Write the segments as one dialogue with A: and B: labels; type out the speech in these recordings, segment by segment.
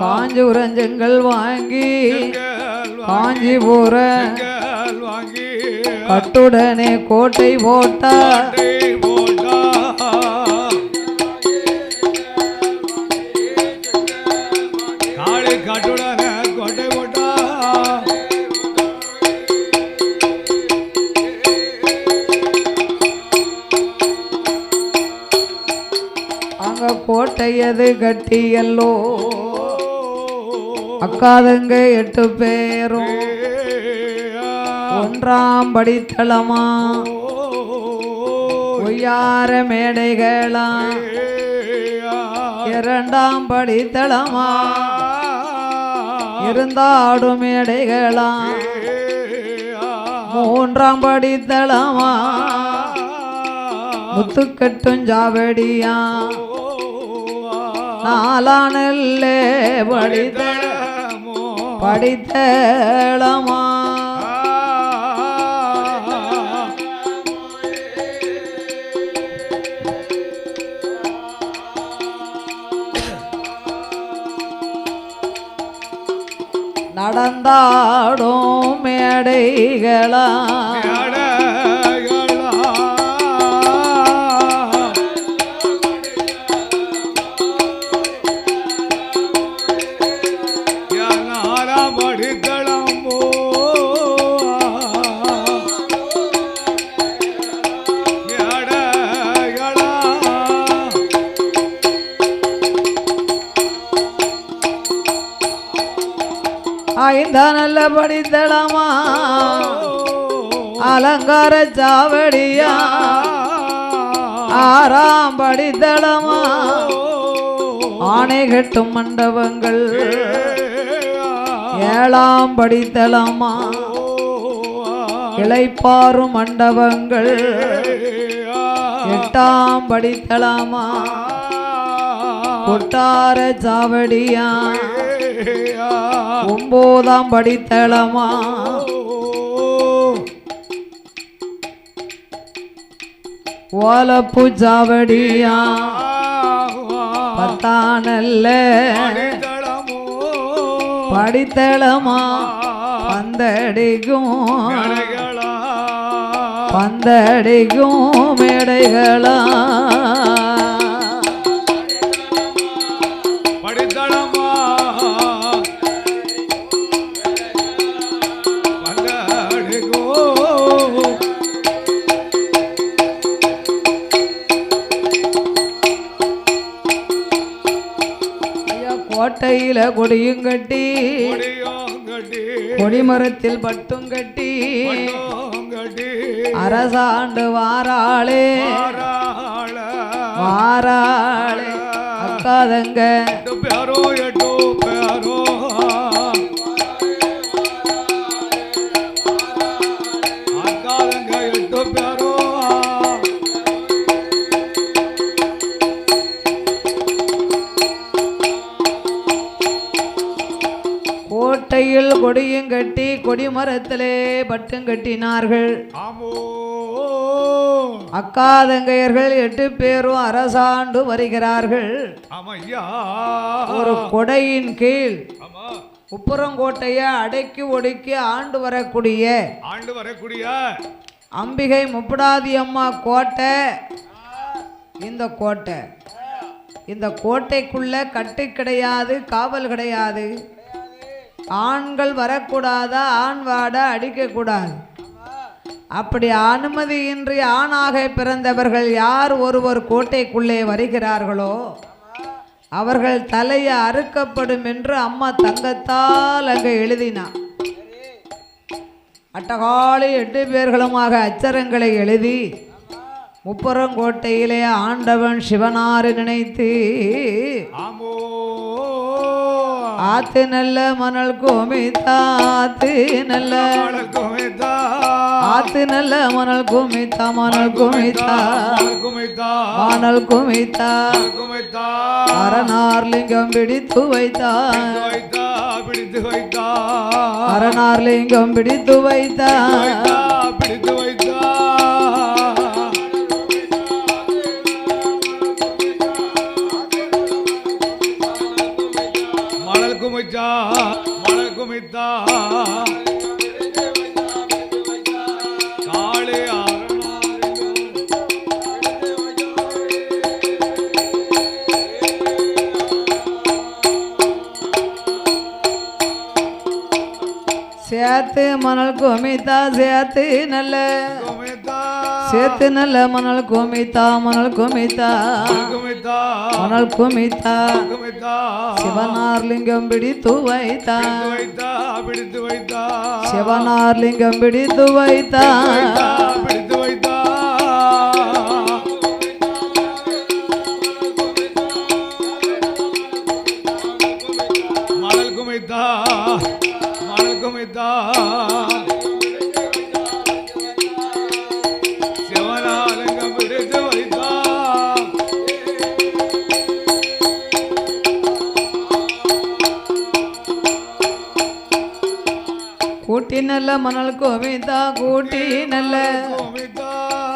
A: காஞ்சிபுரம் செங்கல் வாங்கி காஞ்சிபுரம்
B: வாங்கி
A: கட்டுடனே கோட்டை போட்டா
B: காளை கட்டுடனே கோட்டை போட்டா
A: அங்க கோட்டையது கட்டியல்லோ அக்காதங்க 8 பேரும் ஒன்றாம் படித்தளமா ஒய்யார மேடைகளாம் இரண்டாம் படித்தளமா இருந்தாடும் மேடைகளாம் மூன்றாம் படித்தளமா முத்துக்கட்டும் ஜாவடியா நாலானல்லே படித்தளமா நடந்தாடும் மேடைகளா நல்ல படித்தளமா அலங்கார சாவடியா ஆறாம் படித்தளமா ஆணை கட்டும் மண்டபங்கள் ஏழாம் படித்தளமா இளைப்பாறும் மண்டபங்கள் எட்டாம் படித்தளமா கொட்டார சாவடியா ஒன்பதாம் படித்தளமா ஓலப்பு சாவடியா பத்தானல்ல படித்தளமா பந்தடிக்கும் மேடைகளா கோட்டையில கொடியும் கட்டி கொடிமரத்தில் பட்டும் கட்டி அரசாண்டு வாராளே அக்காதங்க கோட்டையில் கொடியும் கட்டி கொடிமரத்திலே பட்டும் கட்டினார்கள். அக்காதங்கையர்கள் 8 பேரும் அரசாண்டு வருகிறார்கள். ஒரு கொடையின் கீழ் உப்புறங்கோட்டையை அடக்கி ஒடுக்கி ஆண்டு வரக்கூடிய அம்பிகை முப்படாதி அம்மா கோட்டை. இந்த கோட்டைக்குள்ள கட்டு கிடையாது, காவல் கிடையாது. ஆண்கள் வரக்கூடாதா, ஆண் வாட அடிக்கக்கூடாது. அப்படி அனுமதியின்றி ஆணாக பிறந்தவர்கள் யார் ஒருவர் கோட்டைக்குள்ளே வருகிறார்களோ அவர்கள் தலையை அறுக்கப்படும் என்று அம்மா தங்கத்தால் அங்கே எழுதினார். அட்டகாலி 8 பேர்களுமாக அச்சரங்களை எழுதி முப்புறங்கோட்டையிலே ஆண்டவன் சிவனாறு நினைத்து ஆத்து நல்ல மணல் குமித்தா, ஆத்து நல்ல மணல் குமித்தா, மணல் குமித்தா அரணார்லிங்கம் பிடித்து வைத்தார், அரணார்லிங்கம் பிடித்து வைத்தார்.
B: குமிச்சா மலை குமித்தா காளி
A: சேத்து மணல் குமித்தா சேத்து நல்ல
B: குமித்தா
A: சேத்து நல்ல மணல் குமித்தா மணல் குமித்தா
B: குமித்தா
A: மணல் குமித்தா
B: குமித்தா
A: சிவனார் லிங்கம் பிடித்து வைத்தா
B: வைத்தா பிடித்து வைத்தா
A: சிவனார் லிங்கம் பிடித்து வைத்தா
B: பிடித்து வைத்தா மணல் குமித்தா மணல் குமித்தா சிவனாலிங்கம் பிடித்து வைத்தா
A: கூட்டி நல்ல மணல் குமித்தா கூட்டி நல்ல
B: குமித்தா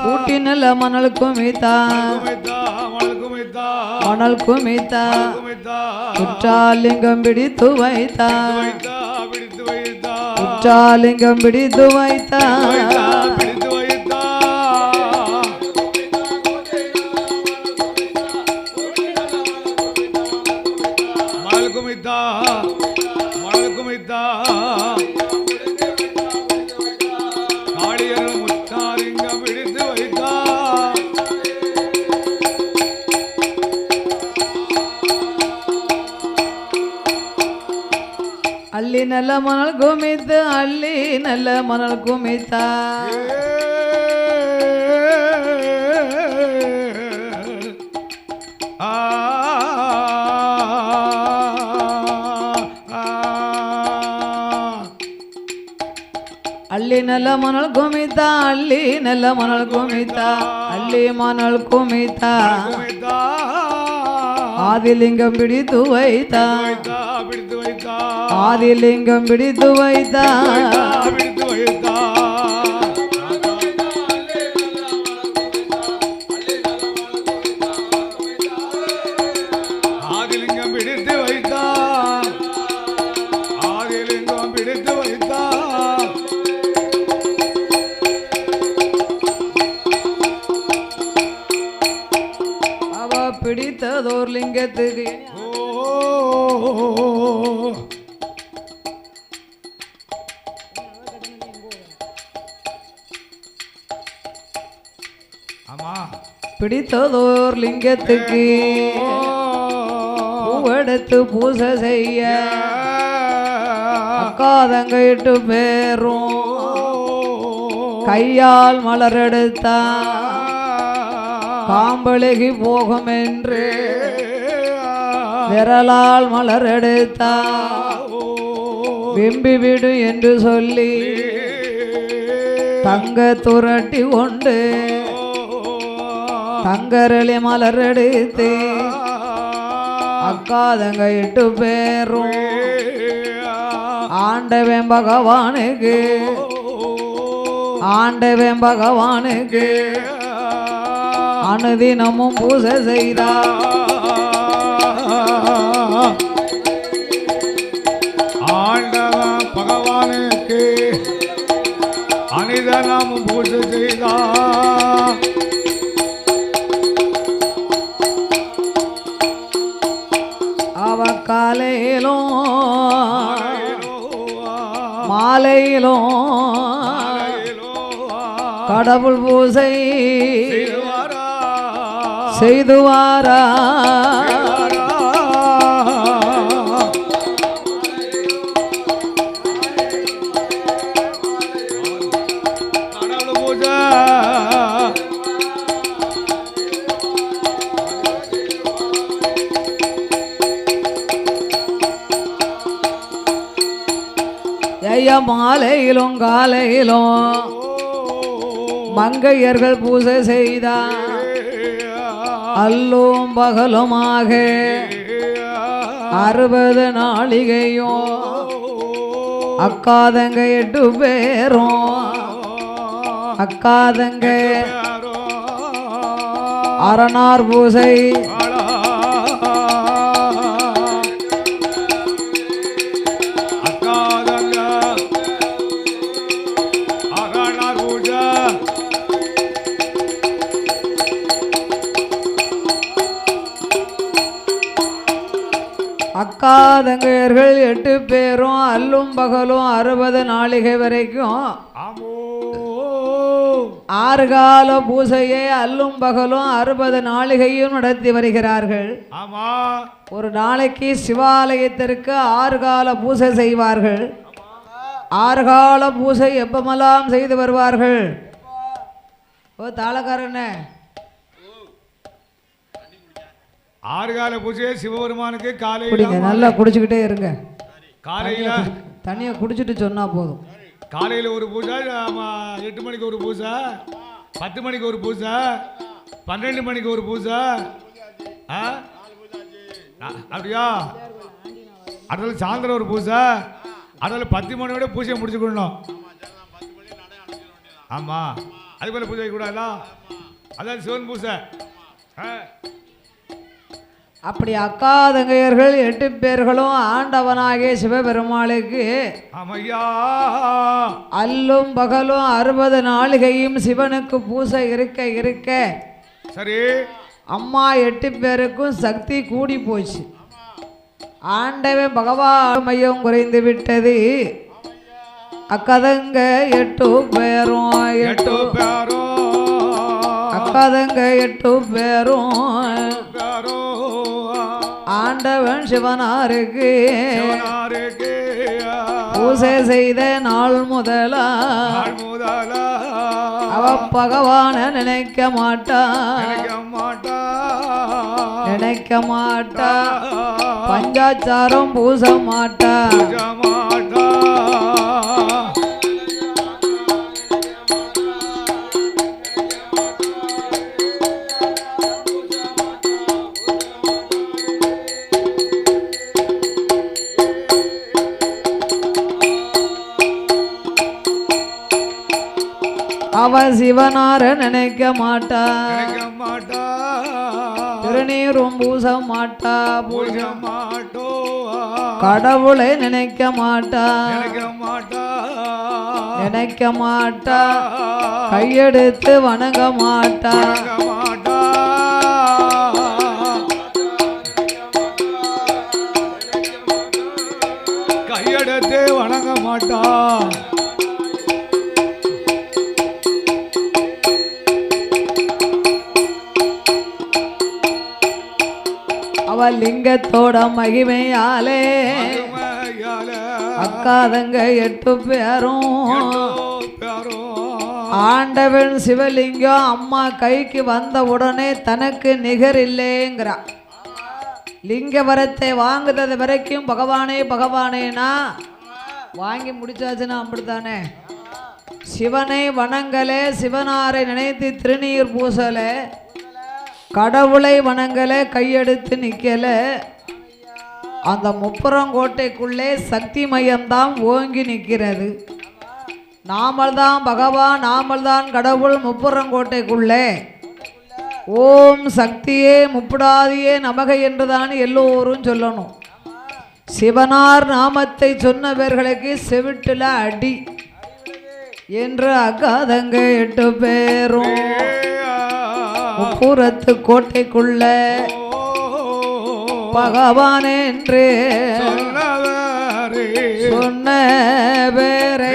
A: கூட்டி நல்ல மணல் குமித்தா
B: குமித்தா மணல் குமித்தா
A: மணல் குமித்தா
B: குமித்தா
A: குற்றாலிங்கம் பிடித்து வைத்தா
B: வைத்தா பிடித்து வைத்தா
A: குற்றாலிங்கம் பிடித்து வைத்தா
B: பிடித்து வைத்தா மணல் குமித்தா மணல் குமித்தா காளியர் முத்தாலிங்கம் பிடித்து வைத்தா
A: அள்ளி நல்ல மணல் குமித்து அள்ளி நல்ல மணல் குமித்தா அள்ளி நல்ல மணல் குமித்தா அள்ளி நல்ல மணல் குமித்தா அள்ளி மணல் குமித்தா ஆதிலிங்கம் பிடித்து வைத்தா
B: பிடித்து வைத்தா
A: ஆதிலிங்கம் பிடித்து வைத்தா
B: பிடித்து வைத்தா ஆதிலிங்கம் பிடித்து வைத்தா ஆதிலிங்கம் பிடித்து வைத்தா
A: அவ பிடித்ததோர் லிங்கத்துக்கு
B: ஆமா
A: பிடித்ததோர் லிங்கத்துக்கு பூவெடுத்து பூசை செய்ய அக்காதங்கிட்டு பேரும் கையால் மலரெடுத்தா காம்பழகி போகும் என்று விரலால் மலரெடுத்தா வெம்பி விடு என்று சொல்லி தங்க துரட்டி கொண்டு தங்கரளி மலரெடுத்து அக்காதங்க 8 பேரும் ஆண்டவன் பகவானுக்கு ஆண்டவன் பகவானுக்கு அனுதினமும் பூசை செய்தா
B: ஆண்டவன் பகவானுக்கு அனுதினமும் பூஜை செய்தா
A: அவ காலையிலும் மாலையிலும் கடவுள் பூசை செய்து வாரா மாலையிலும் காலையிலும் மங்கையர்கள் பூசை செய்தார் அல்லும் பகலுமாக 60 நாளிகையும் அக்காதங்க 8 பேரும் அக்காதங்க அரணார் பூசை அக்கா தங்கையர்கள் 8 பேரும் அல்லும் பகலும் 60 நாளிகை வரைக்கும்
B: ஆமோ
A: 6 கால பூசையை அல்லும் பகலும் 60 நாளிகையும் நடத்தி வருகிறார்கள்.
B: ஆமா
A: ஒரு நாளைக்கு சிவாலயத்திற்கு 6 கால பூசை செய்வார்கள். 6 கால பூசை எப்பமெல்லாம் செய்து வருவார்கள். ஓ தாளக்காரண்ணே,
B: 6 கால பூஜை சிவபெருமானுக்கு
A: குடிங்க,
B: காலையில
A: நல்லா குடிச்சுக்கிட்டே இருங்க.
B: காலையில
A: தண்ணியை குடிச்சிட்டு சொன்னா போதும்.
B: காலையில் ஒரு பூஜை 8 மணிக்கு ஒரு பூஜை 10 மணிக்கு ஒரு பூஜை 12 மணிக்கு ஒரு பூஜை அப்படியா? அதில் சாயந்தரம் ஒரு பூஜை, அதில் 10 மணியோட பூஜையை முடிச்சுக்கணும். ஆமாம், அது போல பூஜை கூடாதா? அதான் சிவன் பூஜை.
A: அப்படி அக்கா தங்கையர்கள் 8 பேர்களும் ஆண்டவனாகிய சிவபெருமாளுக்கு
B: ஆமையா
A: அல்லும் பகலும் 60 நாளிகையும் சிவனுக்கு பூசை இருக்க இருக்க
B: சரி
A: அம்மா 8 பேருக்கும் சக்தி கூடி போச்சு. ஆண்டவன் பகவான் மையம் குறைந்து விட்டது. அக்கதங்க 8 பேரும் அக்கதங்க 8 பேரும் ஆண்டவன் சிவனாருக்கு பூசை செய்த நாள் முதலா அவ பகவான நினைக்க மாட்டா பஞ்சாச்சாரம் பூச மாட்டா. அவ சிவனார நினைக்க மாட்டா, திருநீரும் பூச மாட்டா, கடவுளை நினைக்க மாட்டா, கையெடுத்து வணங்க மாட்டா.
B: கையெடுத்து வணங்க மாட்டா.
A: அவ லிங்கத்தோட மகிமையாலே அக்காதங்க 8 பேரும் ஆண்டவன் சிவலிங்கம் அம்மா கைக்கு வந்த உடனே தனக்கு நிகர் இல்லைங்கிறா. லிங்க வரத்தை வாங்குறது வரைக்கும் பகவானே பகவானேனா வாங்கி முடிச்சாச்சுன்னா அப்படித்தானே. சிவனை வணங்கலே, சிவனாரை நினைத்து திருநீர் பூசலை, கடவுளை வணங்கல, கையெடுத்து நிக்கல. அந்த முப்புறங்கோட்டைக்குள்ளே சக்தி மையம்தான் ஓங்கி நிற்கிறது. நாமல்தான் பகவான், நாமல்தான் கடவுள். முப்புறங்கோட்டைக்குள்ளே ஓம் சக்தியே முப்புடாதியே நமக என்றுதான் எல்லோரும் சொல்லணும். சிவனார் நாமத்தை சொன்னவர்களுக்கு செவிட்டுல அடி என்று அக்காதங்க 8 பேரும் முப்புறத்து கோட்டைக்குள்ள பகவான் என்று சொன்ன பேரை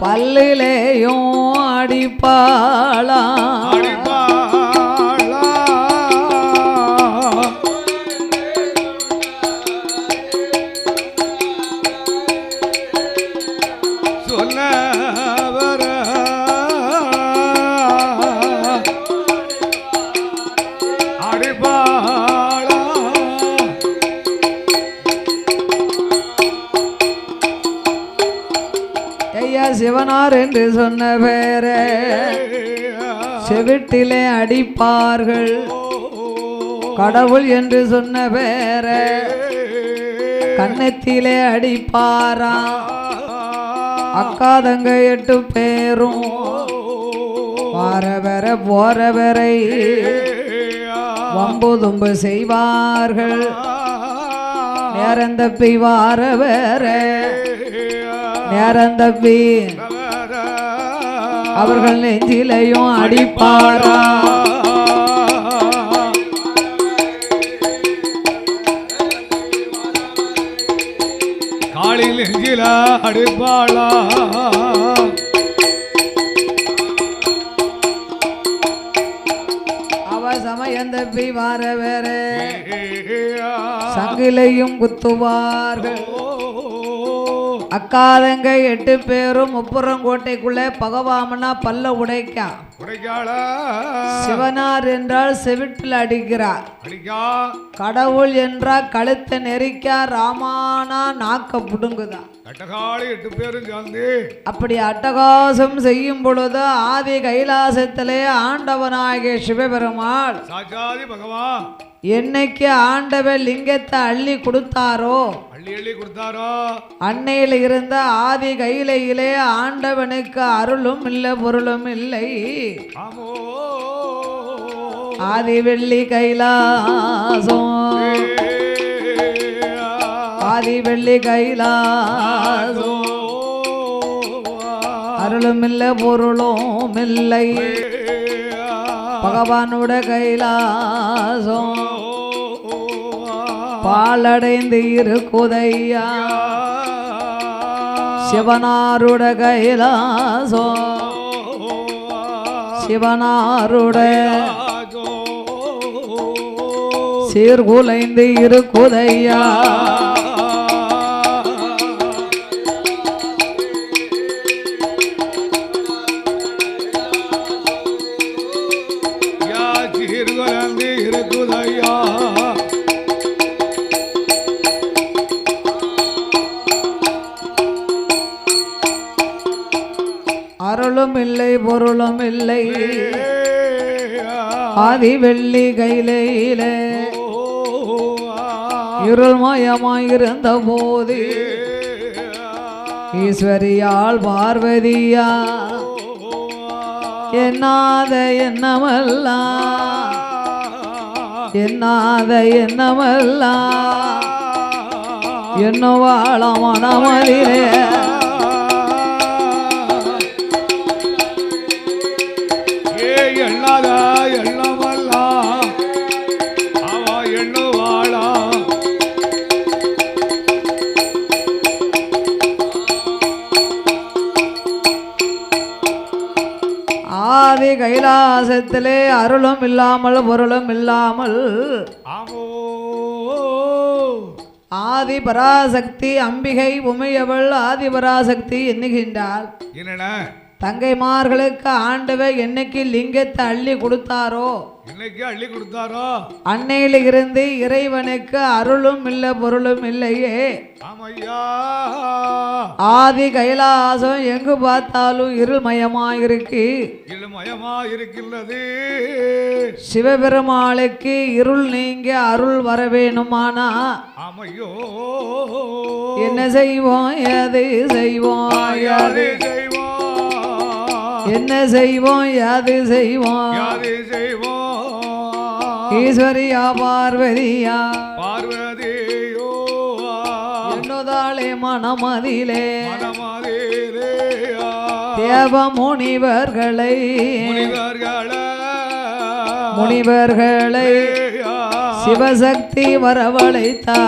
A: பல்லிலேயும் அடிப்பாளா, சிவனார் என்று சொன்ன பேரே செவிட்டிலே அடிப்பார்கள். கடவுள் என்று சொன்ன பேரே கன்னத்திலே அடிப்பாரா. அக்காதங்க 8 பேரும் வாரவர போறவரை வம்பு தும்பு செய்வார்கள். நேரந்தப்பி வாரவர நேரந்தப்பி அவர்கள் நெஞ்சிலையும் அடிப்பாரா
B: காளில் நெஞ்சில அடிப்பாளா
A: அவ சமயந்தப்பி வார வேற சங்கிலையும் குத்துவார்கள் அக்காதங்க 8 பேரும் முப்புறங்கோட்டைக்குள்ளே பகவாமனா பல்ல உடைக்கா சிவனார் என்றால் செவிட்டில் அடிக்கிறார் கடவுள் என்றால் கழுத்தை நெரிக்கா ராமானா நாக்க புடுங்குதா அப்படி அட்டகாசம் செய்யும் பொழுது ஆதி கைலாசத்திலே ஆண்டவனாகிய சிவபெருமாள்
B: பகவான்
A: என்னைக்கு ஆண்டவன் லிங்கத்தை அள்ளி கொடுத்தாரோ அன்னையில இருந்த ஆதி கையிலே ஆண்டவனுக்கு அருளும் இல்லை பொருளும் இல்லை ஆதி வெள்ளி கைலாசம் ஆதி வெள்ளி கைலாசம் அருளும் இல்லை பொருளும் இல்லை பகவானோட கைலாசம் பாலடைந்து இருக்குதையா சிவனாருட கைலாசம் சிவனாருட சீர்குலைந்து இருக்குதையா அருளும் இல்லை பொருளும் இல்லை ஆதி வெள்ளி கையிலே இருள்மயமாயிருந்த போது ஈஸ்வரியால் பார்வதியா என்னாத என்னமல்லா என்னாத என்னமல்லா என்னவாழ மனமதிலே
B: எண்ணாதா எண்ணமல்லா அவ எண்ணுவாளா
A: ஆதி கைலாசத்திலே அருளும் இல்லாமல் பொருளும் இல்லாமல் ஆதி பராசக்தி அம்பிகை உமையவள் ஆதி பராசக்தி எண்ணுகின்றாள்
B: என்னென்ன
A: தங்கைமார்களுக்கு ஆண்டவர் என்னைக்கு லிங்கத்தை அள்ளி கொடுத்தாரோ அன்னையில இருந்து இறைவனுக்கு அருளும் இல்லை பொருளும் இல்லையே ஆதி கைலாசம் எங்கு பார்த்தாலும் இருள்மயமாயிருக்கு சிவபெருமாளுக்கு இருள் நீங்க அருள் வர வேணுமானா என்ன செய்வோம் எது செய்வோம் என்ன செய்வோம் யாது செய்வோம் ஈஸ்வரியா பார்வதியா என்னதாளே மனமதிலே தேவ முனிவர்களை சிவசக்தி வரவழைத்தா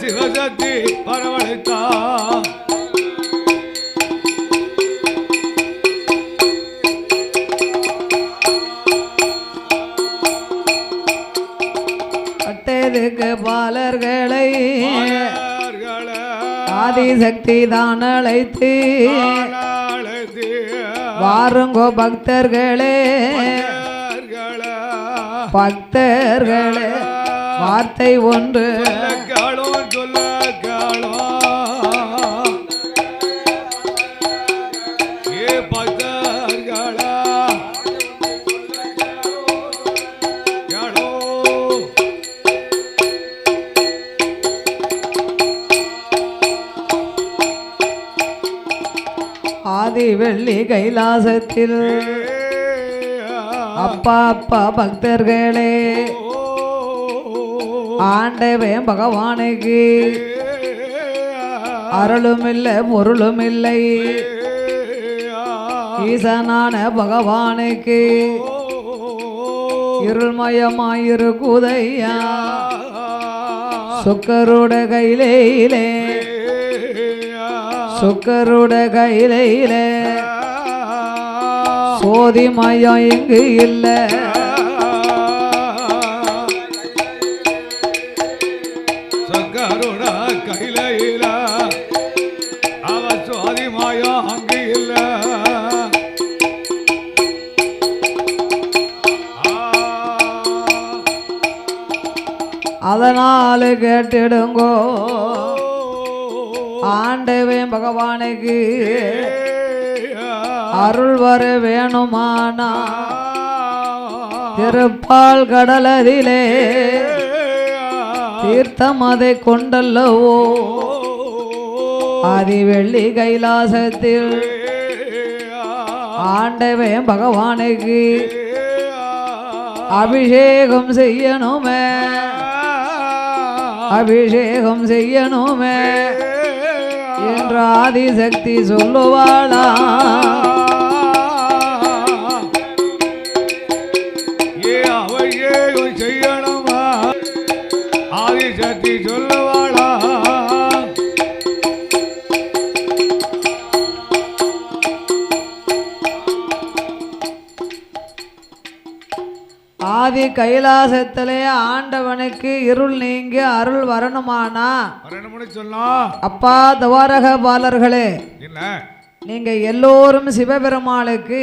B: சிவசக்தி வரவழைத்தா
A: பட்டதுக்கு பாலர்களை ஆதிசக்தி தான் அழைத்து வாருங்கோ பக்தர்களே வார்த்தை ஒன்று ஆதி வெள்ளி கைலாசத்தில் அப்பா அப்பா பக்தர்களே ஆண்டவன் பகவானுக்கு அருளும் இல்லை பொருளும் இல்லை ஈசனான பகவானுக்கு இருள்மயமாயிருக்குதையா சுக்கருட கையிலே சுக்கருட கையிலே சோதிமயம் இங்கு இல்லை
B: சுக்கருட கையில அவ சோதிமயம் அங்கு இல்லை
A: அதனால கேட்டிடுங்கோ ஆண்டவன் பகவானுக்கு அருள் வர வேணுமானா திருப்பால் கடலதிலே தீர்த்தம் அதை கொண்டல்லவோ ஆதிவெள்ளி கைலாசத்தில் ஆண்டவன் பகவானுக்கு அபிஷேகம் செய்யணுமே அபிஷேகம் செய்யணுமே என்ற ஆதிசக்தி சொல்லுவாளா
B: அபிஷேகம் செய்யணுமா ஆதிசக்தி சொல்லுவாளா
A: ஆதி கைலாசத்திலே ஆண்டவனுக்கு இருள் நீங்கி அருள் வரணுமானா அப்பா துவாரக பாலர்களே நீங்க எல்லோரும் சிவபெருமாளுக்கு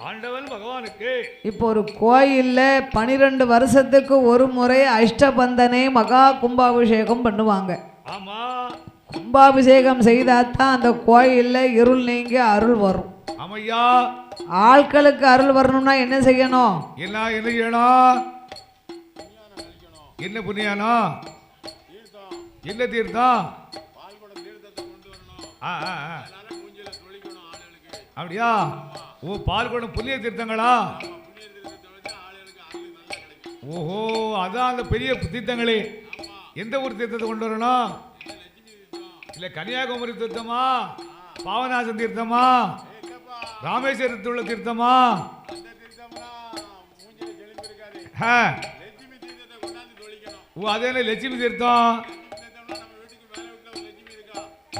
B: ஆண்டவன் பகவானுக்கு
A: இப்போ ஒரு கோயில்ல 12 வருஷத்துக்கு ஒரு முறை அஷ்டபந்தனை மகா கும்பாபிஷேகம் பண்ணுவாங்க.
B: ஆமா,
A: கும்பாபிஷேகம் செய்தாதான் அந்த கோயில்ல இருள் நீங்கி அருள் வரும்.
B: ஆமையா,
A: ஆட்களுக்கு அருள் வரணும்னா என்ன செய்யணும்?
B: என்ன செய்யணும்? என்ன புண்ணியானோ? என்ன தீர்த்தம்? அப்படியா? ஓ, பால் குடம் புண்ணிய தீர்த்தங்களா? ஓஹோ, அதான் அந்த பெரிய தீர்த்தங்களே. எந்த ஊர் தீர்த்தத்தை கொண்டு வரணும்? இல்ல கன்னியாகுமரி தீர்த்தமா, பாவநாசம் தீர்த்தமா, ராமேஸ்வரத்தில் உள்ள தீர்த்தமா? ஓ, அதே லட்சுமி தீர்த்தம்.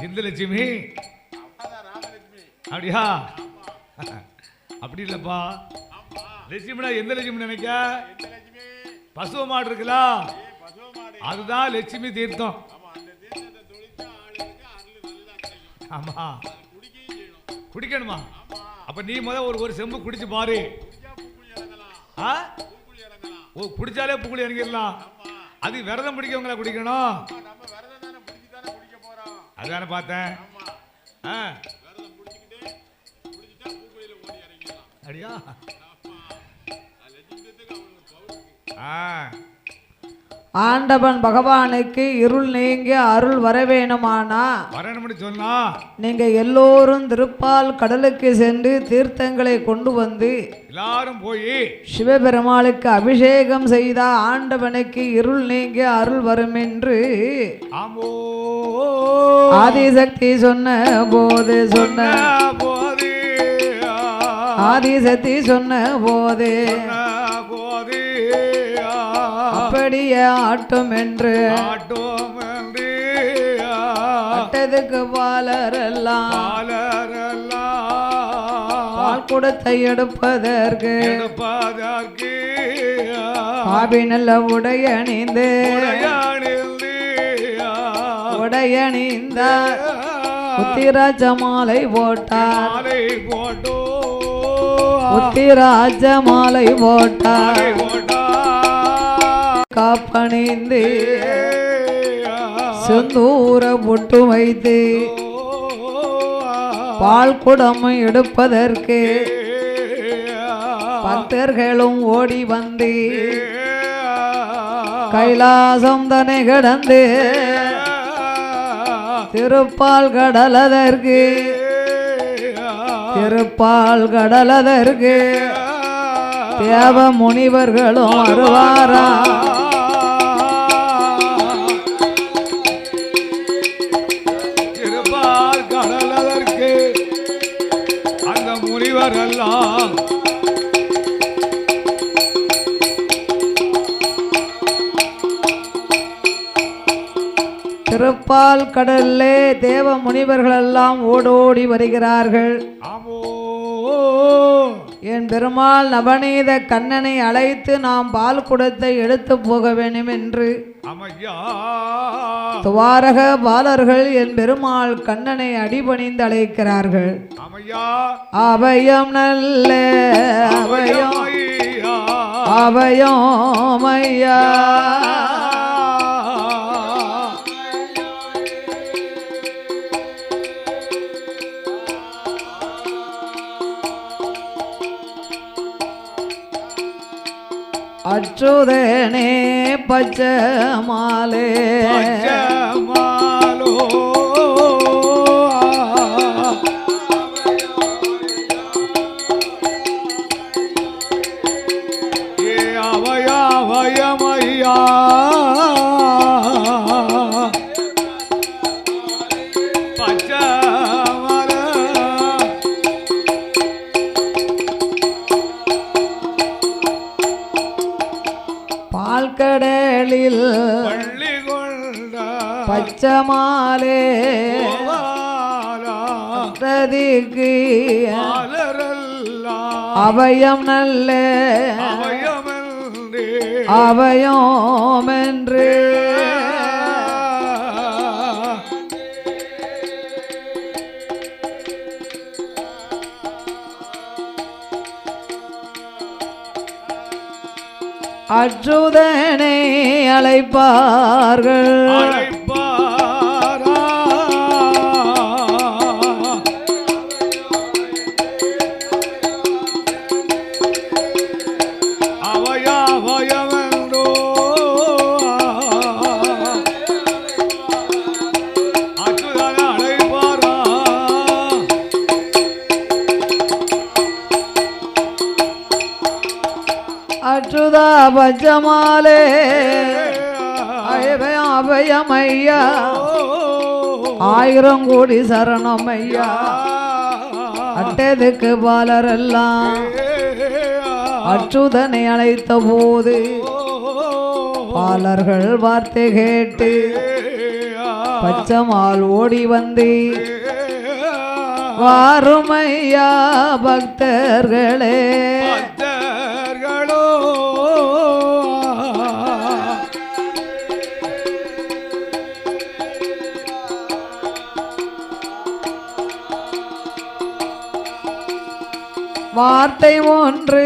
B: எந்த லட்சுமி? அப்படியா? அப்படி இல்லப்பா, லட்சுமினா எந்த லட்சுமி நினைக்க? பசுவ மாடு இருக்குல்ல, அதுதான் லட்சுமி தீர்த்தம். ஆமா, குடிக்கணுமா? அப்ப நீ ஒரு செம்பு குடிச்சு பாரு. ஓ, குடிச்சாலே புக்குளி இறங்கிடலாம். அது விரதம் பிடிக்கவங்கள குடிக்கணும். அதான பார்த்தேன். அடியா,
A: ஆண்டவன் பகவானுக்கு இருள் நீங்கி அருள் வர வேணுமானா
B: வரணும்னு சொன்னா
A: நீங்க எல்லோரும் திருப்பால் கடலுக்கு சென்று தீர்த்தங்களை கொண்டு வந்து
B: எல்லாரும் போய்
A: சிவபெருமாளுக்கு அபிஷேகம் செய்தா ஆண்டவனுக்கு இருள் நீங்கி அருள் வரும் என்று ஆதிசக்தி சொன்ன போது ஆதிசக்தி சொன்ன போது அப்படியே ஆட்டும் என்று அட்டதுக்கு பாலரெல்லாம் பால் குடத்தை எடுப்பதற்கு காபி நல்ல உடையணிந்து உத்திராஜ மாலை போட்டார். உத்திராஜ மாலை போட்டார். காப்பணிந்து செந்தூர பொட்டு வைத்து பால் குடம் எடுப்பதற்கு பக்தர்களும் ஓடி வந்து கைலாசம் தனை கடந்து திருப்பால் கடலதற்கு தேவ முனிவர்களும் வருவாரா. திருப்பால் கடல்லே தேவ முனிவர்கள் எல்லாம் ஓடோடி வருகிறார்கள்.
B: ஆமோ
A: என் பெருமாள் நவநீத கண்ணனை அழைத்து நாம் பால் குடத்தை எடுத்து போக வேண்டும் என்று
B: அம்மையா
A: துவாரக பாலர்கள் என் பெருமாள் கண்ணனை அடிபணிந்து அழைக்கிறார்கள்.
B: அம்மையா
A: அபயம் நல்ல அபயம் அபயம் ஐயா அச்சுதனே பச்சை மாலே
B: மாலோ ஏ அவயா வயமையா பச்சை
A: பால்கடலில்
B: பள்ளி கொண்ட
A: பச்சமாலே பிரதிக்கு அபயம் நல்ல அபயம் என்று அச்சுதனை அழைப்பார்கள்.
B: அவயா பயமென்றோ அச்சுதனை அழைப்பாரா
A: அச்சுதா பச்சமாலே அபயம் அபயம் ஐயா 1000 கோடி சரணம் ஐயா. அட்டதுக்கு பாலரெல்லாம் அச்சுதனை அழைத்த போது பாலர்கள் வார்த்தை கேட்டு பச்சமால் ஓடி வந்து வாருமையா பக்தர்களே வார்த்தை ஒன்று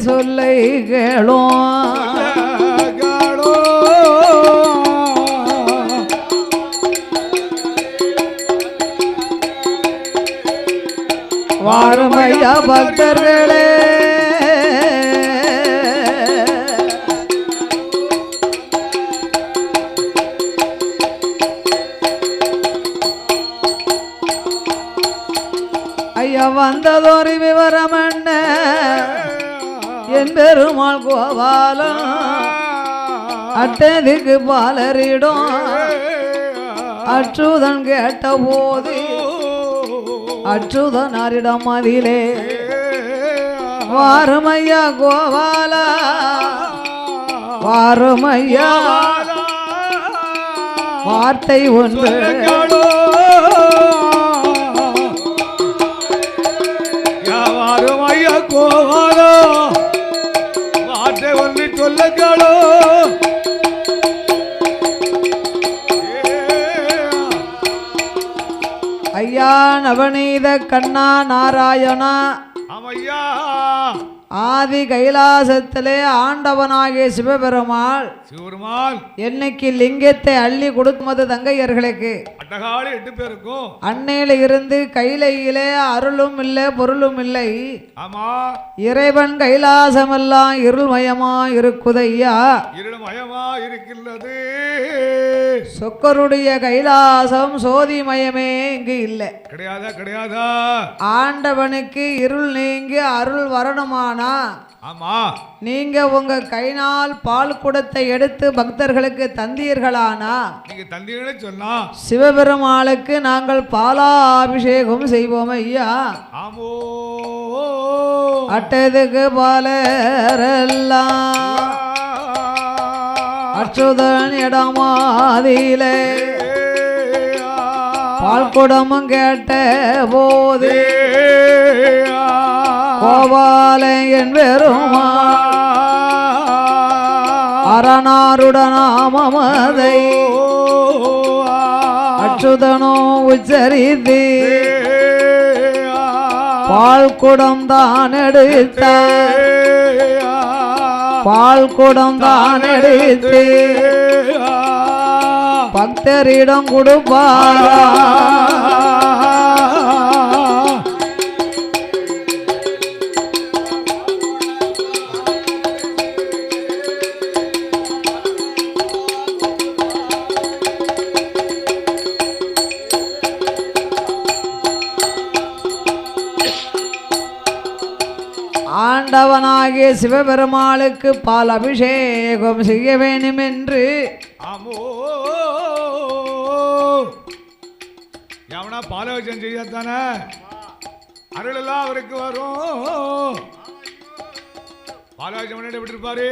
A: சொல்லுகளும் வாருமையா பக்தர்களே ஐயா வந்ததொரு விவரம் என்ன என் பெருமாள் கோபாலம் அட்டதுக்கு பாலரிடம் அச்சுதன் கேட்ட போது அச்சுதனாரிடம் அதிலே வாருமையா கோபாலா வாருமையா வார்த்தை ஒன்று
B: வாருமையா கோபாலா வார்த்தை ஒன்று சொல்லுங்களோ
A: ஐயா நவநீத கண்ணா நாராயணா
B: அம்மையா
A: ஆதி கைலாசத்திலே ஆண்டவனாகிய சிவபெருமாள் என்னைக்கு லிங்கத்தை அள்ளி கொடுக்கும்போது தங்கையர்களுக்கு
B: அட்டகாளி 8 பேருக்கும்
A: அன்னையில இருந்து கைலையிலே அருளும் இல்லை பொருளும் இல்லை.
B: ஆமா
A: இறைவன் கைலாசமெல்லாம் இருள்மயமா இருக்குதையா
B: இருள்மயமா இருக்கின்றது.
A: சொக்கருடைய கைலாசம் சோதிமயமே இங்கு இல்லை.
B: கிடையாதா கிடையாதா?
A: ஆண்டவனுக்கு இருள் நீங்கி அருள் வரணுமானா
B: ஆமா
A: நீங்க உங்க கைனால் பால் குடத்தை எடுத்து பக்தர்களுக்கு தந்தீர்களானா
B: நீங்க தந்தீர்களே சொன்னா
A: சிவபெருமாளுக்கு நாங்கள் பாலாபிஷேகம் செய்வோம் ஐயா.
B: ஆமோ
A: அட்டதுக்கு பாலரெல்லாம் அச்சுதன் இடமாதிலே பால் குடமும் கேட்ட போது கோபாலன் பெருமா அரணாருடனாமதை அச்சுதனோ உச்சரித்து பால் குடம் தான் எடுத்த பால் குடம் தான் எடுத்து பக்தரிடம் கொடுப்பாரா ஆண்டவனாகிய சிவபெருமாளுக்கு பால் அபிஷேகம் செய்ய வேண்டும் என்று
B: எவனா பாலாபிஷேகம் செய்யத்தானே அருள் எல்லாம் அவருக்கு வரும். பாலாபிஷேகம் பண்ணிட்டு எப்படி இருப்பாரு?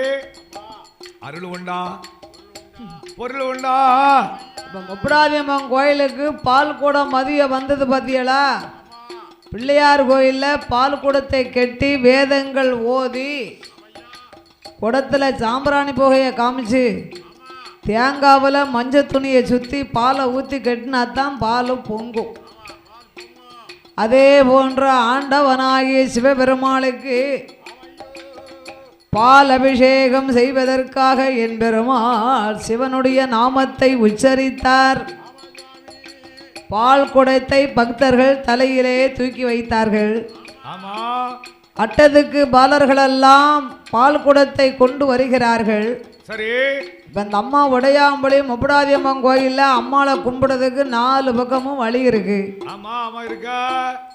B: அருள் உண்டா பொருள் உண்டா?
A: முப்படாதியம்மன் கோயிலுக்கு பால் குடம் மதிய வந்தது பத்தியலா? பிள்ளையார் கோயிலில் பால் குடத்தை கெட்டி வேதங்கள் ஓதி குடத்தில் சாம்பிராணி புகையை காமிச்சு தேங்காவில் மஞ்சள் துணியை சுற்றி பாலை ஊற்றி கட்டினா தான் பால் பொங்கும். அதே போன்ற ஆண்டவனாகிய சிவபெருமாளுக்கு பால் அபிஷேகம் செய்வதற்காக என் பெருமாள் சிவனுடைய நாமத்தை உச்சரித்தார். பால் குடத்தை பக்தர்கள் தலையிலே தூக்கி வைத்தார்கள். அட்டத்துக்கு பாலர்களெல்லாம் பால் குடத்தை கொண்டு வருகிறார்கள்.
B: சரி,
A: இந்த அம்மா உடையாம்பளி முப்படாதியம்மன் கோயிலில் அம்மாவை கும்பிடுறதுக்கு 4 பக்கமும் வழி இருக்கு.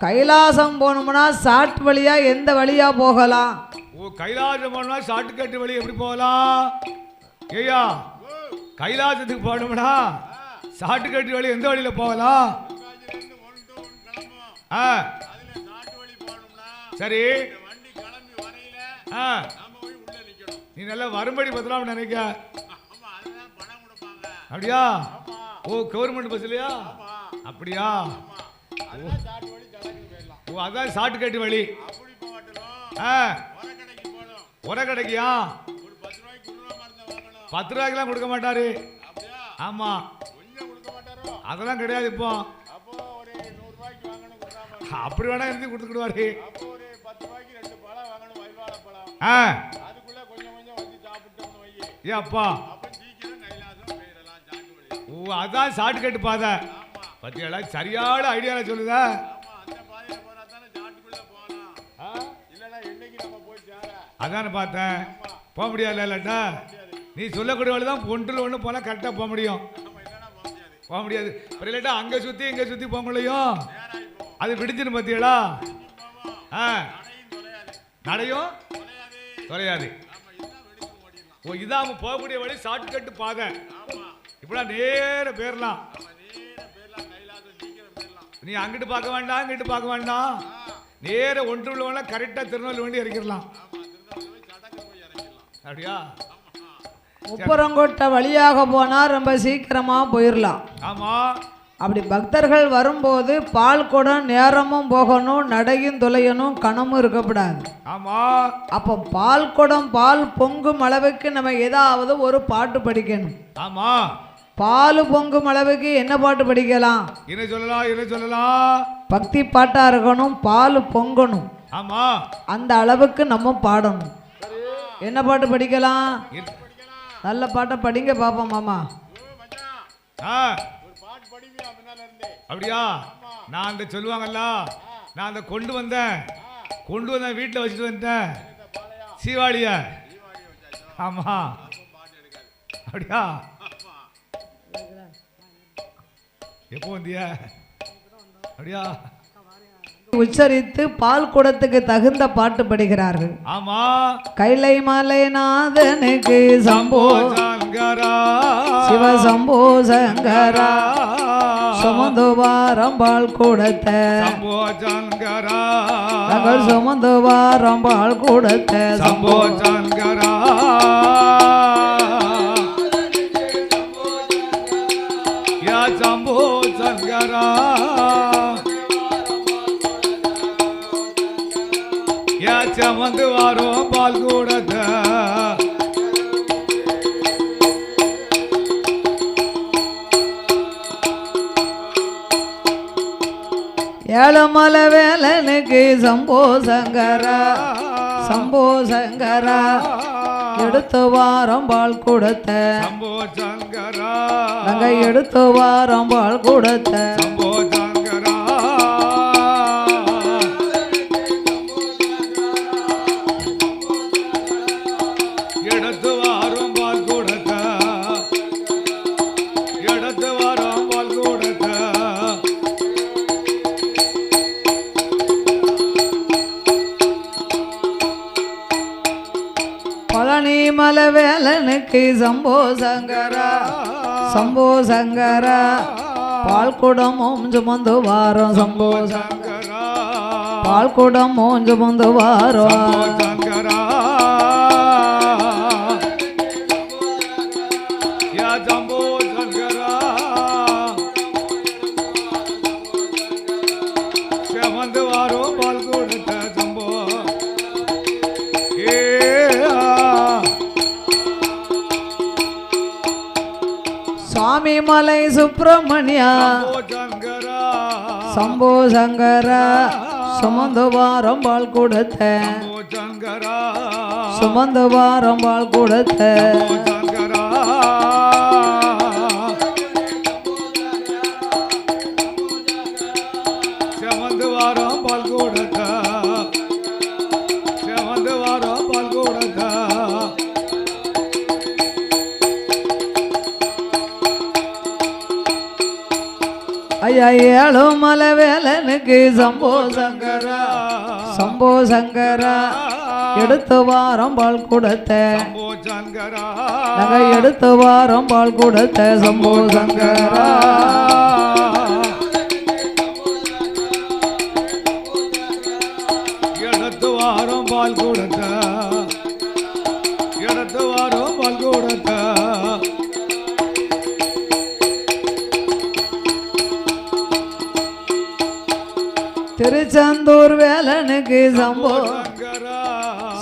A: கைலாசம் போகணும்னா ஷார்ட் வழியா எந்த வழியா போகலாம்?
B: கைலாசம் போனா ஷார்ட் கட் வழி எப்படி போகலாம்? ஐயா, கைலாசத்துக்கு போகணும்னா ஷார்ட் கட் வழி எந்த வழியில போகலாம்? சரி, நீ நல்லா வரும்படி பத்தலாம் நினைக்க. அப்படியா? ஓ, கவர்மெண்ட் பஸ் இல்லையா? அப்படியா? ஓ, அதான் ஷார்ட் கட் வழி. ஒரே கடைக்கியா? 10 ரூபாய்க்குலாம் கொடுக்க மாட்டாரு. ஆமா, அதெல்லாம் கிடையாது. இப்போ அப்படி வேணா இருந்து கொடுத்துக்கிடுவாரு. அப்பா, ஓ, அதான் ஷார்ட் கட் பாதை பத்தியா? சரியான ஐடியால சொல்லுத. அதான பார்த்தேன். போக முடியாது இல்லட்டா? நீ சொல்லக்கூடிய வழிதான் ஒன்றில் ஒன்று போனா கரெக்டா போக முடியும். போக முடியாது இல்லாட்டா அங்க சுத்தி இங்க சுத்தி போக முடியும். அது விடிஞ்சிரு பத்தியடா. நடையும் தொலையாது. ஓ, இதான் போகக்கூடிய வழி ஷார்ட் கட் பாதை. இப்படிலாம் நேர பேரலாம். நீ அங்கிட்டு பார்க்க வேண்டாம், இங்கிட்டு பார்க்க வேண்டாம். நேர ஒன்று உள்ளவன கரெக்டா திருநெல்வேலி இறக்கிடலாம். அப்படியா?
A: முப்புறங்கோட்டை வழியாக போனா ரொம்ப சீக்கிரமா போயிடலாம்.
B: ஆமா,
A: அப்படி பக்தர்கள் வரும்போது பால் குடம் நேரமும் போகணும், நடையும் தொலையணும், கணமும் இருக்கக்கூடாது.
B: ஆமா,
A: அப்போ பால் குடம் பால் பொங்கும் அளவுக்கு நம்ம ஏதாவது ஒரு பாட்டு படிக்கணும்.
B: ஆமா,
A: பால் பொங்கும் அளவுக்கு என்ன பாட்டு படிக்கலாம்?
B: என்ன சொல்லலாம்? என்ன சொல்லலாம்?
A: பக்தி பாட்டா இருக்கணும், பால் பொங்கணும்.
B: ஆமா, அந்த
A: அளவுக்கு நம்ம பாடணும். என்ன பாட்டு படிக்கலாம்? நல்ல பாட்டை படிங்க பாப்போம் மாமா.
B: அப்படியா? நான் அந்த சொல்லுவாங்கல்ல, நான் அந்த கொண்டு வந்தேன் வீட்டில் வச்சுட்டு வந்தேன் சீவாளிய. ஆமா, அப்படியா? எப்போ வந்திய? அப்படியா?
A: உச்சரித்து பால் குடத்துக்கு தகுந்த பாட்டு படிக்கிறார்கள்.
B: ஆமா,
A: கைலை மலை நாதனுக்கு சம்போ
B: சங்கரா,
A: சிவ சம்போ சங்கரா, சுமந்துவாரம் பால் குடத்தை
B: சம்போ சங்கரா,
A: நாங்கள் சுமந்துவாரம் பால் குடத்தை
B: சம்போ சங்கரா. யா சம்போ சங்கரா யா சமந்து வாரோம் பால் கூடத்த
A: ஏழுமலை வேலனுக்கு சம்போ சங்கரா சம்போ சங்கரா எடுத்து வாரம் பால் கொடுத்த
B: சம்போ சங்கரா
A: நாங்க எடுத்து வாரம் பால் கொடுத்த
B: சம்போ சங்கரா எடுத்து வாரம் பால் கொடுத்த எடுத்து வாரம் பால் கொடுத்த
A: பழனி மலை வேலனுக்கு சம்போ சங்கரா சம்போ சங்கரா பால் குடமும் சுமந்து வாரம் சம்போ
B: சங்கரா
A: பால் குடமும் சுமந்து வாரம்
B: சங்கரா யா சம்போ சங்கரா சுமந்து வாரோம் பால் கொடுத்த சம்போ ஏ
A: சுவாமி மலை சுப்பிரமணியா
B: சங்கரா
A: சம்போ சங்கரா சுமந்து வாரம் பால் கொடுத்த
B: சங்கரா
A: சுமந்து வாரம் பால் கொடுத்த
B: சங்கரா செமந்து வாரம் பால் கொடுத்த செமந்து வாரம் பால் கொடுத்த
A: ஐயா ஏழுமலை வேலனுக்கு சம்போ சங்கரா சம்போ சங்கரா எடுத்து வாரம் பால் கொடுத்த
B: சம்போ சங்கரா
A: நாங்க எடுத்து வாரம் பால் கொடுத்த சம்போ சங்கரா
B: எடுத்து வாரம் பால் கொடுத்த எடுத்து வாரம் பால் கொடுத்த
A: திருச்செந்தூர் வேலனுக்கு சம்போ
B: சங்கரா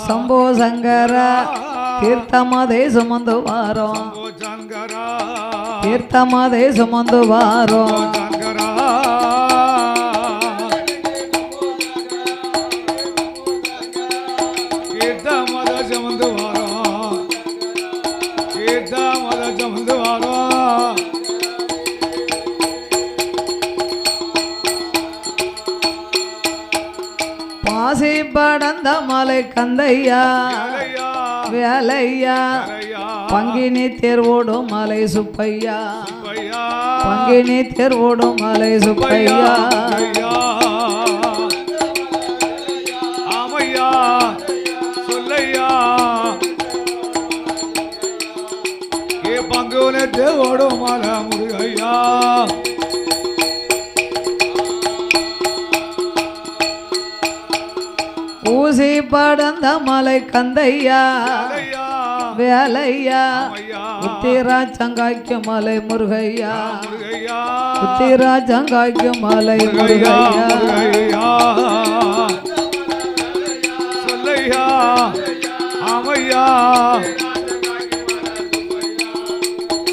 A: சம்போ சங்கரா தீர்த்தமதை சுமந்து வாரம்
B: சம்போ சங்கரா
A: தீர்த்தமதை சுமந்து வாரம்
B: சங்கரா கீர்த்த மத சமந்து வாரம் கீர்த்த மத சமந்து வாரம்
A: பாசி படந்த மலை கந்தையா
B: வேலையா
A: வேலையா
B: வேலையா
A: பங்கினி தேர்வோடும் மலை சுப்பையா
B: பையா
A: பங்கினி தேர்வோடும் மலை சுப்பையா
B: பையா ஆமையா சொல்லையா ஏ பங்குனத்து ஓடும் மலை முருகையா
A: ஊசி படந்த மலை கந்தையா
B: வேலையா
A: வேலையா
B: ஆமையா
A: உத்திராச்சங்காய்க்கு மலை முருகையா
B: முருகையா
A: உத்திராச்சங்காய்க்கு மலை
B: முருகையா
A: முருகையா
B: முருகையா சொல்லையா ஆமையா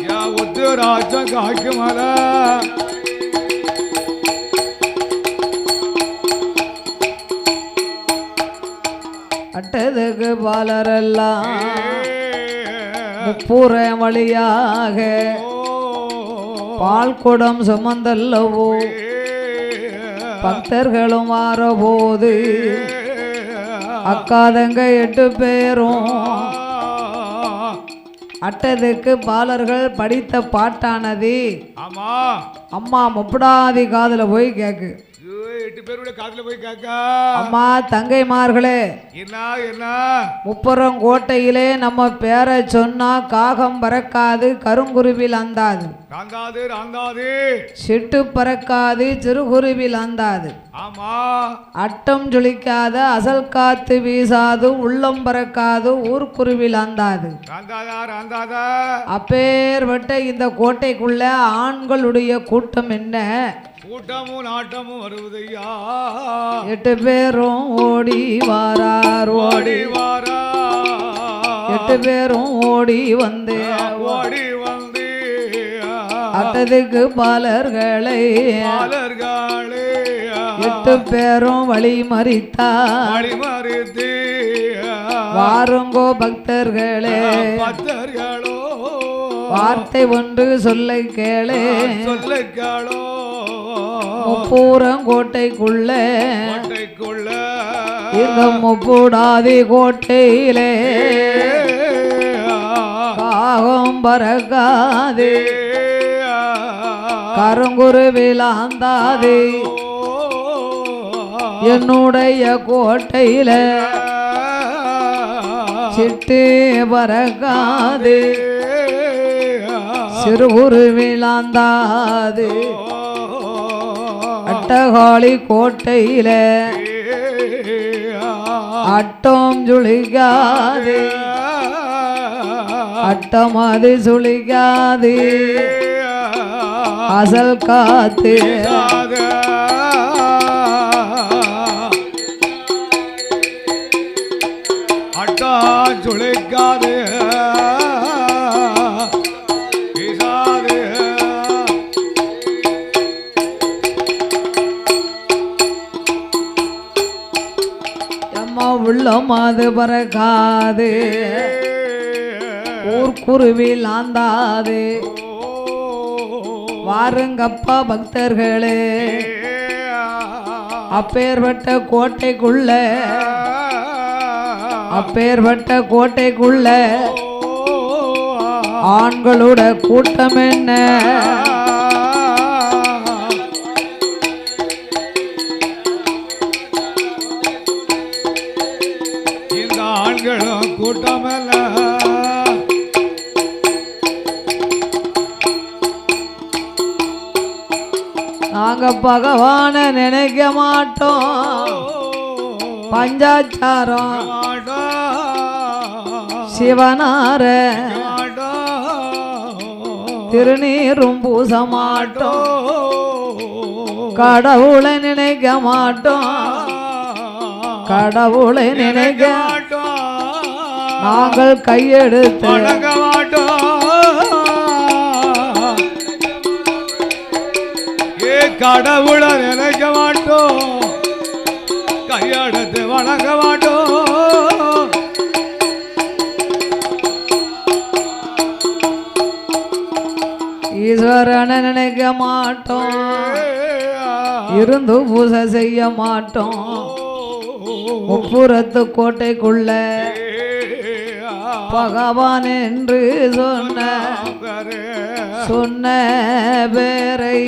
B: யா உத்திராட்சம் காய்க்கு மலை
A: அட்டதுக்கு பாலரெல்லாம் முப்புற வழியாக பால் குடம் சுமந்தல்லவோ பக்தர்களும் மாறபோது அக்காதங்க 8 பேரும் அட்டதுக்கு பாலர்கள் படித்த பாட்டானது
B: ஆமா
A: அம்மா முப்படாதி காதுல போய் கேக்கு
B: ஏய், 8 பேருடைய காதுல போய் கேட்க.
A: அம்மா தங்கைமார்களே,
B: என்ன என்ன
A: முப்புறம் கோட்டையிலே நம்ம பேரை சொன்னா காகம் பறக்காது, கருங்குருவில் அந்தாது,
B: ராந்தாது ராந்தாது,
A: சிட்டு பறக்காது, சிறுகுருவில் அந்தாது,
B: ஆமா
A: அட்டம் ஜொலிக்காத, அசல் காத்து வீசாது, உள்ளம் பறக்காது, ஊர்க்குருவில் அந்தாது.
B: ராந்தாதா ராந்தாதா,
A: அப்பேர்பட்ட இந்த கோட்டைக்குள்ள ஆண்களுடைய கூட்டம் என்ன?
B: கூட்டமும் நாட்டமும் வருவதையா.
A: 8 பேரும் ஓடி வாரார்,
B: ஓடி வாரா,
A: 8 பேரும் ஓடி வந்தே,
B: ஓடி வந்து
A: அட்டதுக்கு பாலர்களை,
B: பாலர்களே
A: 8 பேரும் வழி மறித்தார்.
B: வழிமறித்து
A: வாருங்கோ பக்தர்களே,
B: பக்தர்களோ
A: வார்த்தை ஒன்று சொல்லை கேளே.
B: சொல்லுங்களோ
A: முப்பூரங்கோட்டைக்குள்ள,
B: கோட்டைக்குள்ள
A: இந்த முப்பூடாதி கோட்டையிலே காகம் பறக்காது, கருங்குருவிலாந்தாது. என்னுடைய கோட்டையில சிட்டு பறக்காது, சிறுகுருவிலாந்தாது. அட்டகாளி கோட்டையில அட்டம் சுழிக்காது, அட்டம் அது சுழிக்காது, அசல் காத்து
B: அட்டா சுழிக்காது.
A: உள்ளம் அது பறக்காது, ஊர்க்குருவில் ஆந்தாது. வாருங்கப்பா பக்தர்களே, அப்பேர்பட்ட கோட்டைக்குள்ள, அப்பேர்பட்ட கோட்டைக்குள்ள ஆண்களோட கூட்டம் என்ன?
B: ஆண்களும் கூட்டமல்ல,
A: நாங்க பகவான நினைக்க மாட்டோம், பஞ்சாச்சாரம் சிவனார திருநீரும் பூச மாட்டோம், கடவுளை நினைக்க மாட்டோம், கடவுளை நினைக்க நாங்கள் கையெடுத்து
B: வணங்க மாட்டோம். ஏ கடவுளை நினைக்க மாட்டோம், கையெடுத்து வணங்க மாட்டோம்.
A: ஈஸ்வரனை நினைக்க மாட்டோம், இருந்து பூசை செய்ய மாட்டோம். முப்புறத்து கோட்டைக்குள்ள பகவான் என்று சொன்ன பேரை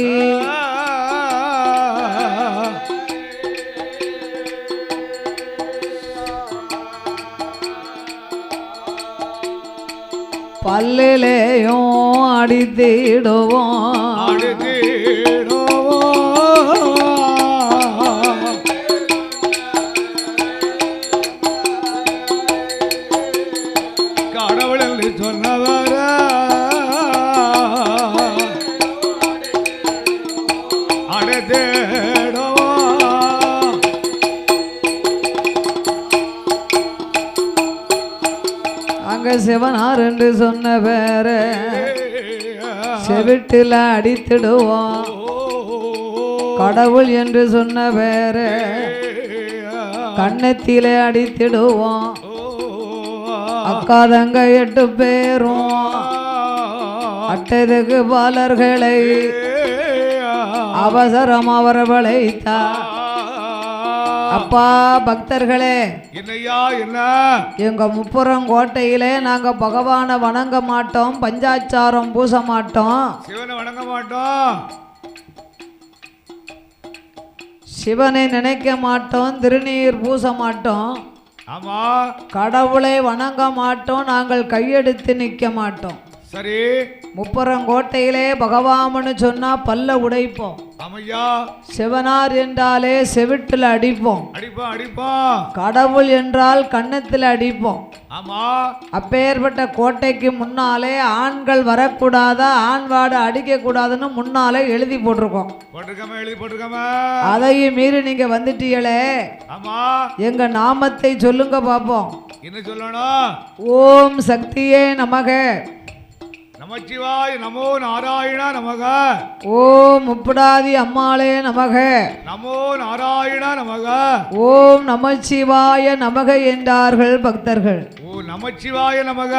A: பல்லிலேயும் அடித்திடுவோம்,
B: சொன்னவர அடதேடோ.
A: அங்க சிவனார் என்று சொன்ன பேர செவிட்டில் அடித்திடுவோம், கடவுள் என்று சொன்ன பேர கண்ணத்திலே அடித்திடுவோம். அக்கா தங்க 8 பேரும் அட்டதுக்கு பாலர்களை அவசரம் அவரவழைத்தா. அப்பா பக்தர்களே,
B: என்னையா என்ன?
A: எங்க முப்புறம் கோட்டையிலே நாங்க பகவானை வணங்க மாட்டோம், பஞ்சாச்சாரம் பூச மாட்டோம்,
B: சிவனை வணங்க மாட்டோம்,
A: சிவனை நினைக்க மாட்டோம், திருநீர் பூச மாட்டோம்,
B: ஆமா
A: கடவுளை வணங்க மாட்டோம், நாங்கள் கையெடுத்து நிற்க மாட்டோம்.
B: சரி.
A: முப்பரங்கோட்டையிலே பகவாமனு சொன்னா பல்ல உடைப்போம்.
B: ஆமையா.
A: சிவனார் என்றாலே செவிட்டில் அடிப்போம்.
B: அடிப்போம் அடிப்போம்.
A: கடவுள் என்றால் கன்னத்தில் அடிப்போம்.
B: ஆமா.
A: அப்பேற்பட்ட கோட்டைக்கு முன்னாலே ஆண்கள் வரக்கூடாதா, ஆண் வாடு அடிக்க கூடாதுன்னு முன்னாலே எழுதி போட்டிருக்கோம்.
B: போட்டிருக்கமா, எழுதி போட்டிருக்கமா.
A: அதையும் மீறி நீங்க வந்துட்டீங்களே.
B: ஆமா.
A: எங்க நாமத்தை சொல்லுங்க பாப்போம்.
B: என்ன சொல்லணும்?
A: ஓம் சக்தியே நமக,
B: நமச்சிவாய நமோ நாராயண நமக,
A: ஓம் முப்படாதி அம்மாளே நமக,
B: நமோ நாராயண நமக,
A: ஓம் நமச்சிவாய நமக என்றார்கள் பக்தர்கள்.
B: ஓ நமச்சிவாய நமக.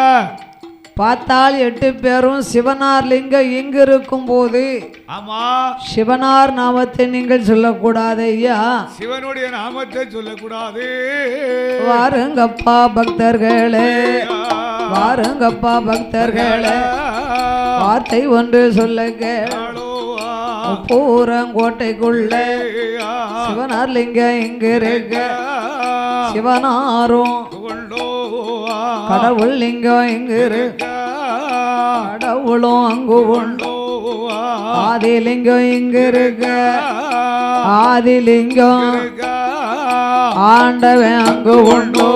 A: பார்த்தால் 8 பேரும் சிவனார் லிங்கம் இங்கு இருக்கும் போது
B: ஆமா
A: சிவனார் நாமத்தை நீங்கள் சொல்லக்கூடாது ஐயா.
B: சிவனுடைய நாமத்தை சொல்லக்கூடாது.
A: வாருங்கப்பா பக்தர்களே, வாருங்கப்பா பக்தர்களே, வார்த்தை ஒன்று சொல்லுங்க. பூரங்கோட்டைக்குள்ள சிவனார் லிங்கம் இங்கு இருக்க, சிவனாரும் கடவுள் லிங்கம் இங்கு இருக்க, கடவுளும் அங்கு உண்டு. ஆதிலிங்கம் இங்கு இருக்க, ஆதிலிங்கம் ஆண்டவன் அங்கு உண்டு.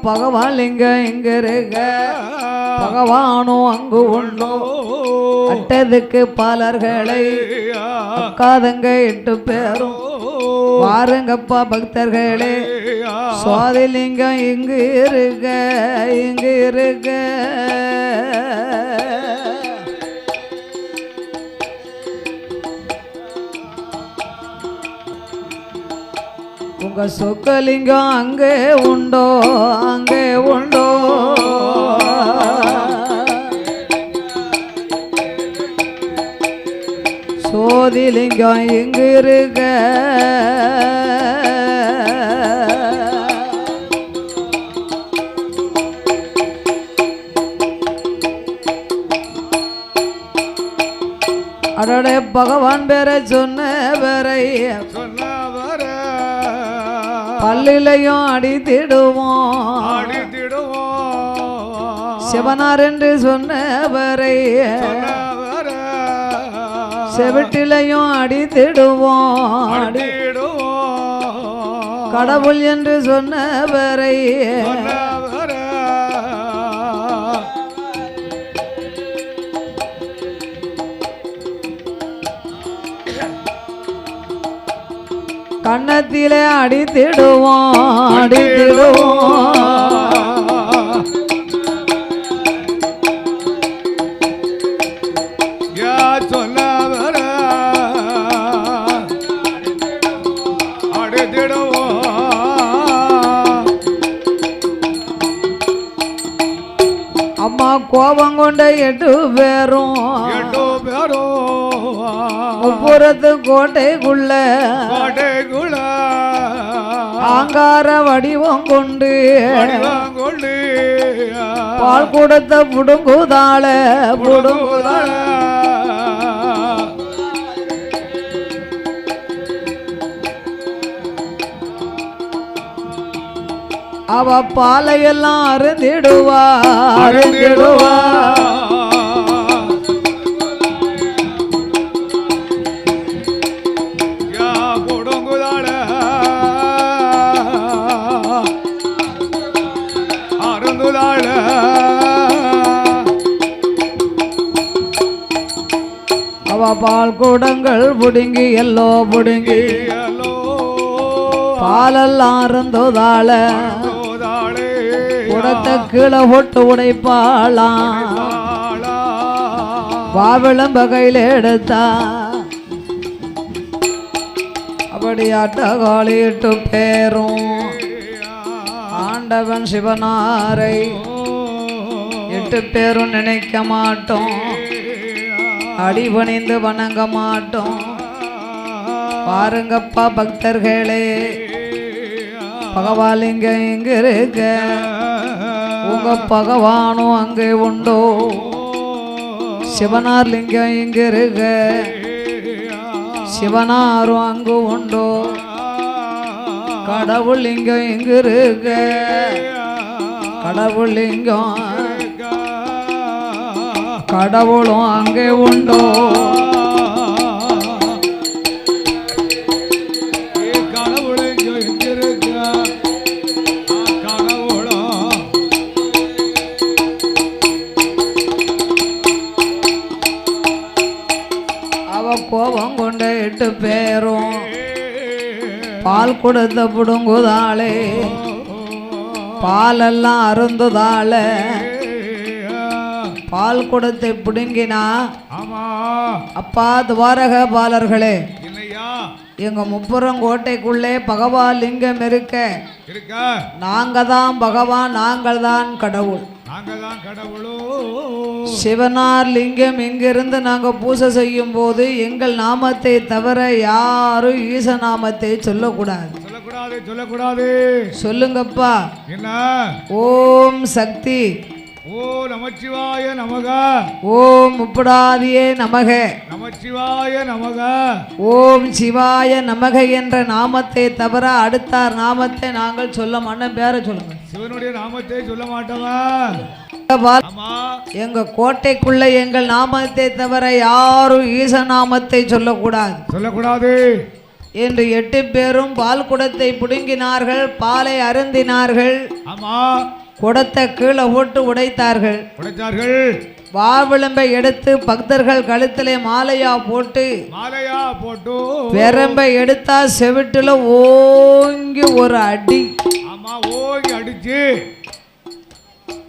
A: பகவான் லிங்கம் இங்க இருக்க, பகவானும் அங்கு உண்டோ. அட்டதுக்கு பாலர்களை அக்காதங்க 8 பேரும் வாருங்கப்பா பக்தர்களே, சுவாதிலிங்கம் இங்கு இருக்க, இங்கு இருக்க. உங்க சொக்கலிங்கம் அங்கே உண்டோ, அங்கே உண்டோ. சோதிலிங்கம் இங்கு இருக்க, அடடே பகவான் பேரை சொன்ன பேரை பல்லிலையும் அடித்திடுவோம், சிவனார் என்று சொன்னவரை செவிட்டிலையும் அடித்திடுவோம், கடவுள் என்று சொன்னவரை கன்னத்திலே அடித்திடுவோம், அடித்திடுவோம்.
B: சொன்னவர அடித்திடுவோம்.
A: அம்மா கோபம் கொண்ட 8 பேரும் முப்புறத்து கோட்டைக்குள்ள ஆங்கார வடிவம் கொண்டு பால் கூடத்த புடுங்குதாள புடுங்குதாள. அவ பாலையெல்லாம் அருந்திடுவா, அருந்திடுவா. அவ பால் கூடங்கள் புடுங்கி எல்லோ புடுங்கி பாலெல்லாம் அருந்துதாள குடத்தை கீழே போட்டு உடைப்பாளாம். வாவிளம் வகையில் எடுத்தா அப்படி அட்டகாளி 8 பேரும் ஆண்டவன் சிவனாரை 8 பேரும் நினைக்க மாட்டோம், அடிபணிந்து வணங்க மாட்டோம். பாருங்கப்பா பக்தர்களே, பகவாலிங்கம் இங்க இருக்க, உங்க பகவானும் அங்கே உண்டோ? சிவனார் லிங்கம் இங்க இருக்க, சிவனாரும் அங்கு உண்டோ? கடவுள் லிங்கம் இங்க இருக்க, கடவுள் லிங்கம் கடவுளும் அங்கே உண்டோ? கோபம் கொண்ட 8 பேரும் பால் கொடுத்த புடுங்குதாளே, பாலெல்லாம் அருந்துதாள, பால் கொடுத்து பிடுங்கினா. அப்பா துவாரக பாலர்களே, எங்க முப்புறங்கோட்டைக்குள்ளே பகவான் லிங்கம் இருக்க, நாங்க தான் பகவான், நாங்கள் தான் கடவுள். சிவனார் லிங்கம் இங்கிருந்து நாங்க பூஜை செய்யும் போது எங்கள் நாமத்தை தவிர யாரும் ஈச நாமத்தை சொல்லக்கூடாது. சொல்லுங்கப்பா. ஓம் சக்தி,
B: ஓம் நமச்சிவாய நமக,
A: ஓம் முப்படாதியே நமக,
B: நமச்சிவாய நமக,
A: ஓம் சிவாய நமக என்ற நாமத்தை தவிர அடுத்தார் நாமத்தை நாங்கள் சொல்ல மாட்டோம். பேரை சொல்லுங்க.
B: சிவனுடைய நாமத்தை சொல்ல மாட்டோம்.
A: எங்க கோட்டைக்குள்ள எங்கள் நாமத்தை தவிர யாரும் ஈச நாமத்தை சொல்லக்கூடாது என்று 8 பேரும் பால் குடத்தை புடுங்கினார்கள், பாலை அருந்தினார்கள். குடத்தை கீழே போட்டு உடைத்தார்கள். வாவிளம்பை எடுத்து பக்தர்கள் கழுத்திலே மாலையா போட்டு பெரம்பை எடுத்தா செவிட்டுல ஓங்கி ஒரு அடி.
B: ஓங்கி அடிச்சு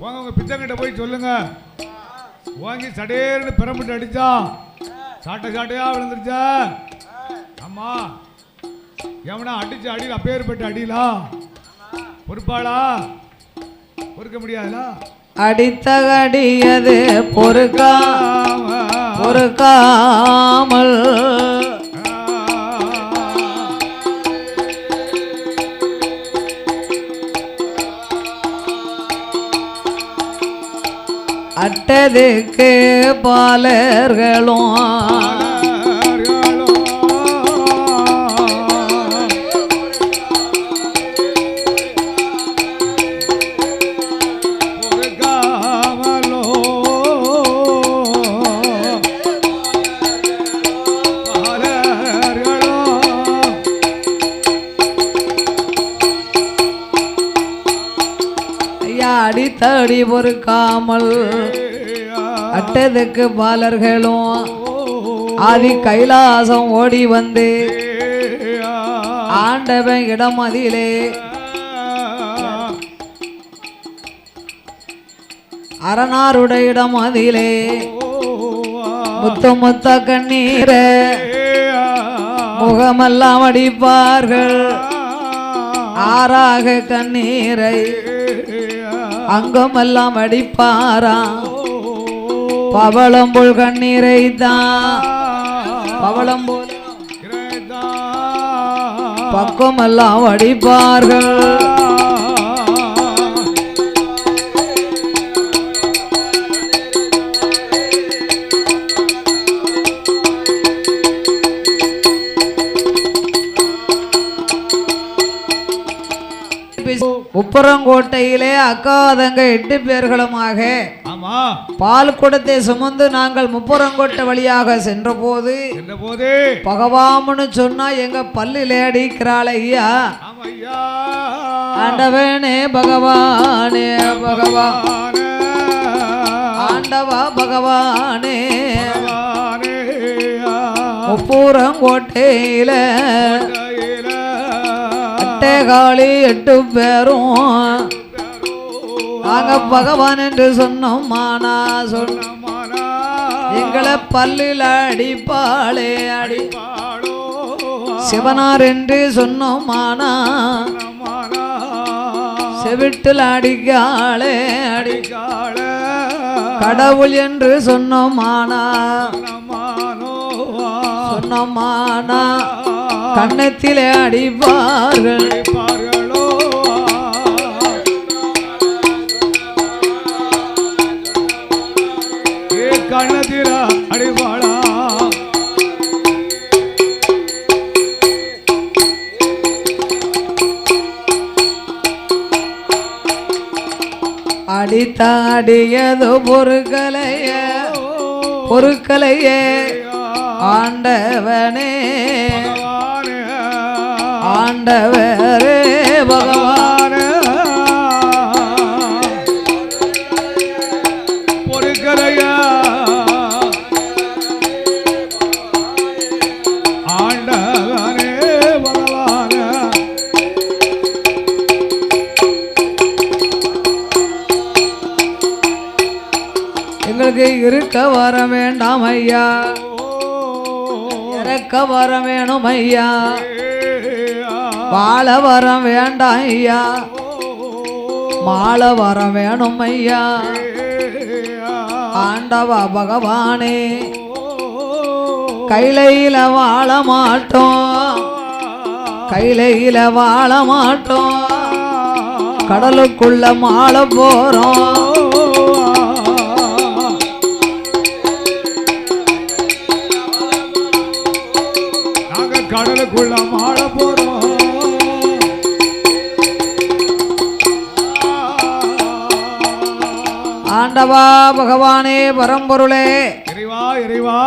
B: உங்க பிச்சங்கிட்ட போய் சொல்லுங்க. ஓங்கி சடேர்னு பெரம்பிட்டு அடிச்சா சாட்டையா விழுந்துருச்சா. அம்மா எவனா அடிச்சு அடியில் அப்பேற்பட்டு அடியலாம் பொறுப்பாளா? பொறுக்க முடியாதுல.
A: அடித்த அடியது பொறுக்காமல் அட்டதுக்கு பாலர்களும் அடித்தடி பொறுக்காமல் அட்டதுக்கு பாலர்களும் ஆதி கைலாசம் ஓடி வந்து ஆண்டவன் இடம் அதிலே அரணாருடைய இடம் அதிலே முத்த முத்த கண்ணீர முகமெல்லாம் அடிப்பார்கள். ஆறாக கண்ணீரை அங்கமெல்லாம் அடிப்பாராம். பவளம்புல் கண்ணீரை தான் பவளம்புல் பக்கமெல்லாம் அடிப்பார்கள். உப்பரங்கோட்டையிலே அக்காதங்க 8 பேர்களுமாக பால் குடத்தை சுமந்து நாங்கள் முப்புறங்கோட்டை வழியாக சென்ற போது பகவான்னு சொன்னா எங்க பல்லிலே அடிக்கிறாள். ஐயா ஆண்டவனே பகவானே பகவான் ஆண்டவா பகவானே முப்புறங்கோட்டையில காளி 8 பேரும் நாங்க பகவான் என்று சொன்னோமானா எங்களை பல்லில் அடிப்பாளே அடிப்பாளோ. சிவனார் என்று சொன்னோமானா செவிட்டில் அடிக்காளே அடிக்காள. கடவுள் என்று சொன்னோமானா சொன்னமானா கண்ணத்திலே அடிப்பார்கள்.
B: அடிப்பார்களோ கண்ணத்தில அடிப்பாளா
A: அடித்தாடியது பொருட்களையே பொருட்களையே ஆண்டவனே ஆண்டவரே பகவான்
B: பொருட்களையா ஆண்டவனே பகவான்
A: எங்களுக்கு இருக்க வர வேண்டாம் ஐயா, இறக்க வர வேணும் ஐயா, வாழ வர வேண்டாம் ஐயா, மாலை வர வேணும் ஐயா. ஆண்டவா பகவானே கையில வாழ மாட்டோம், கையில வாழ மாட்டோம், கடலுக்குள்ள மாலை போறோம்.
B: கடலுக்குள்ள மாட போறோம்.
A: ஆண்டவா பகவானே பரம்பொருளே
B: இறைவா இறைவா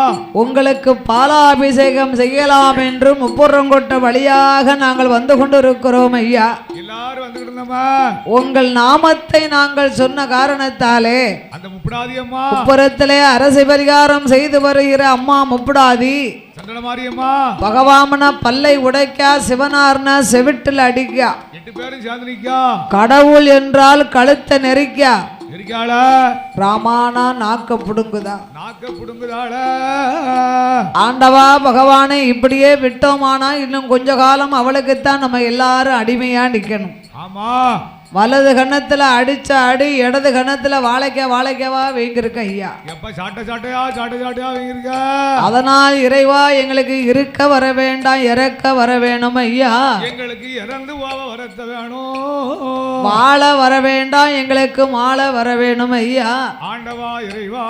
A: உங்களுக்கு பாலாபிஷேகம் செய்யலாம் என்று முப்புறங்கொட்ட வழியாக நாங்கள் வந்து கொண்டிருக்கிறோம் ஐயா.
B: எல்லாரும் வந்துகிட்டு இருந்தோமா,
A: உங்கள் நாமத்தை நாங்கள் சொன்ன காரணத்தாலே
B: அந்த முப்படாதி அம்மா
A: முப்புறத்திலே அரசு பரிகாரம் செய்து வருகிற அம்மா முப்படாதி
B: சந்தனமாரியம்மா
A: பகவாமனா பல்லை உடைக்கா, சிவனார்னா செவிட்டில் அடிக்கா,
B: 8 பேரும் சேர்ந்து நிக்கா,
A: கடவுள் என்றால் கழுத்தை நெரிக்கா,
B: இருக்காள
A: ராமானா நாக்க புடுங்குதா,
B: நாக்க புடுங்குதாள.
A: ஆண்டவா பகவானை இப்படியே விட்டோமானா இன்னும் கொஞ்ச காலம் அவளுக்குத்தான் நம்ம எல்லாரும் அடிமையா நிக்கணும்.
B: ஆமா,
A: வலது கண்ணத்துல அடிச்ச அடி, இடது கண்ணத்துல வாழைக்கவா வைங்கிருக்க ஐயா.
B: எப்ப சாட்டையா வைங்கிருக்க.
A: அதனால் இறைவா எங்களுக்கு இருக்க வர வேண்டாம், இறக்க வர வேணும் ஐயா.
B: எங்களுக்கு இறந்து வரத்த வேணும்,
A: வாழ வர வேண்டாம், எங்களுக்கு மாலை வர வேணும் ஐயா.
B: ஆண்டவா இறைவா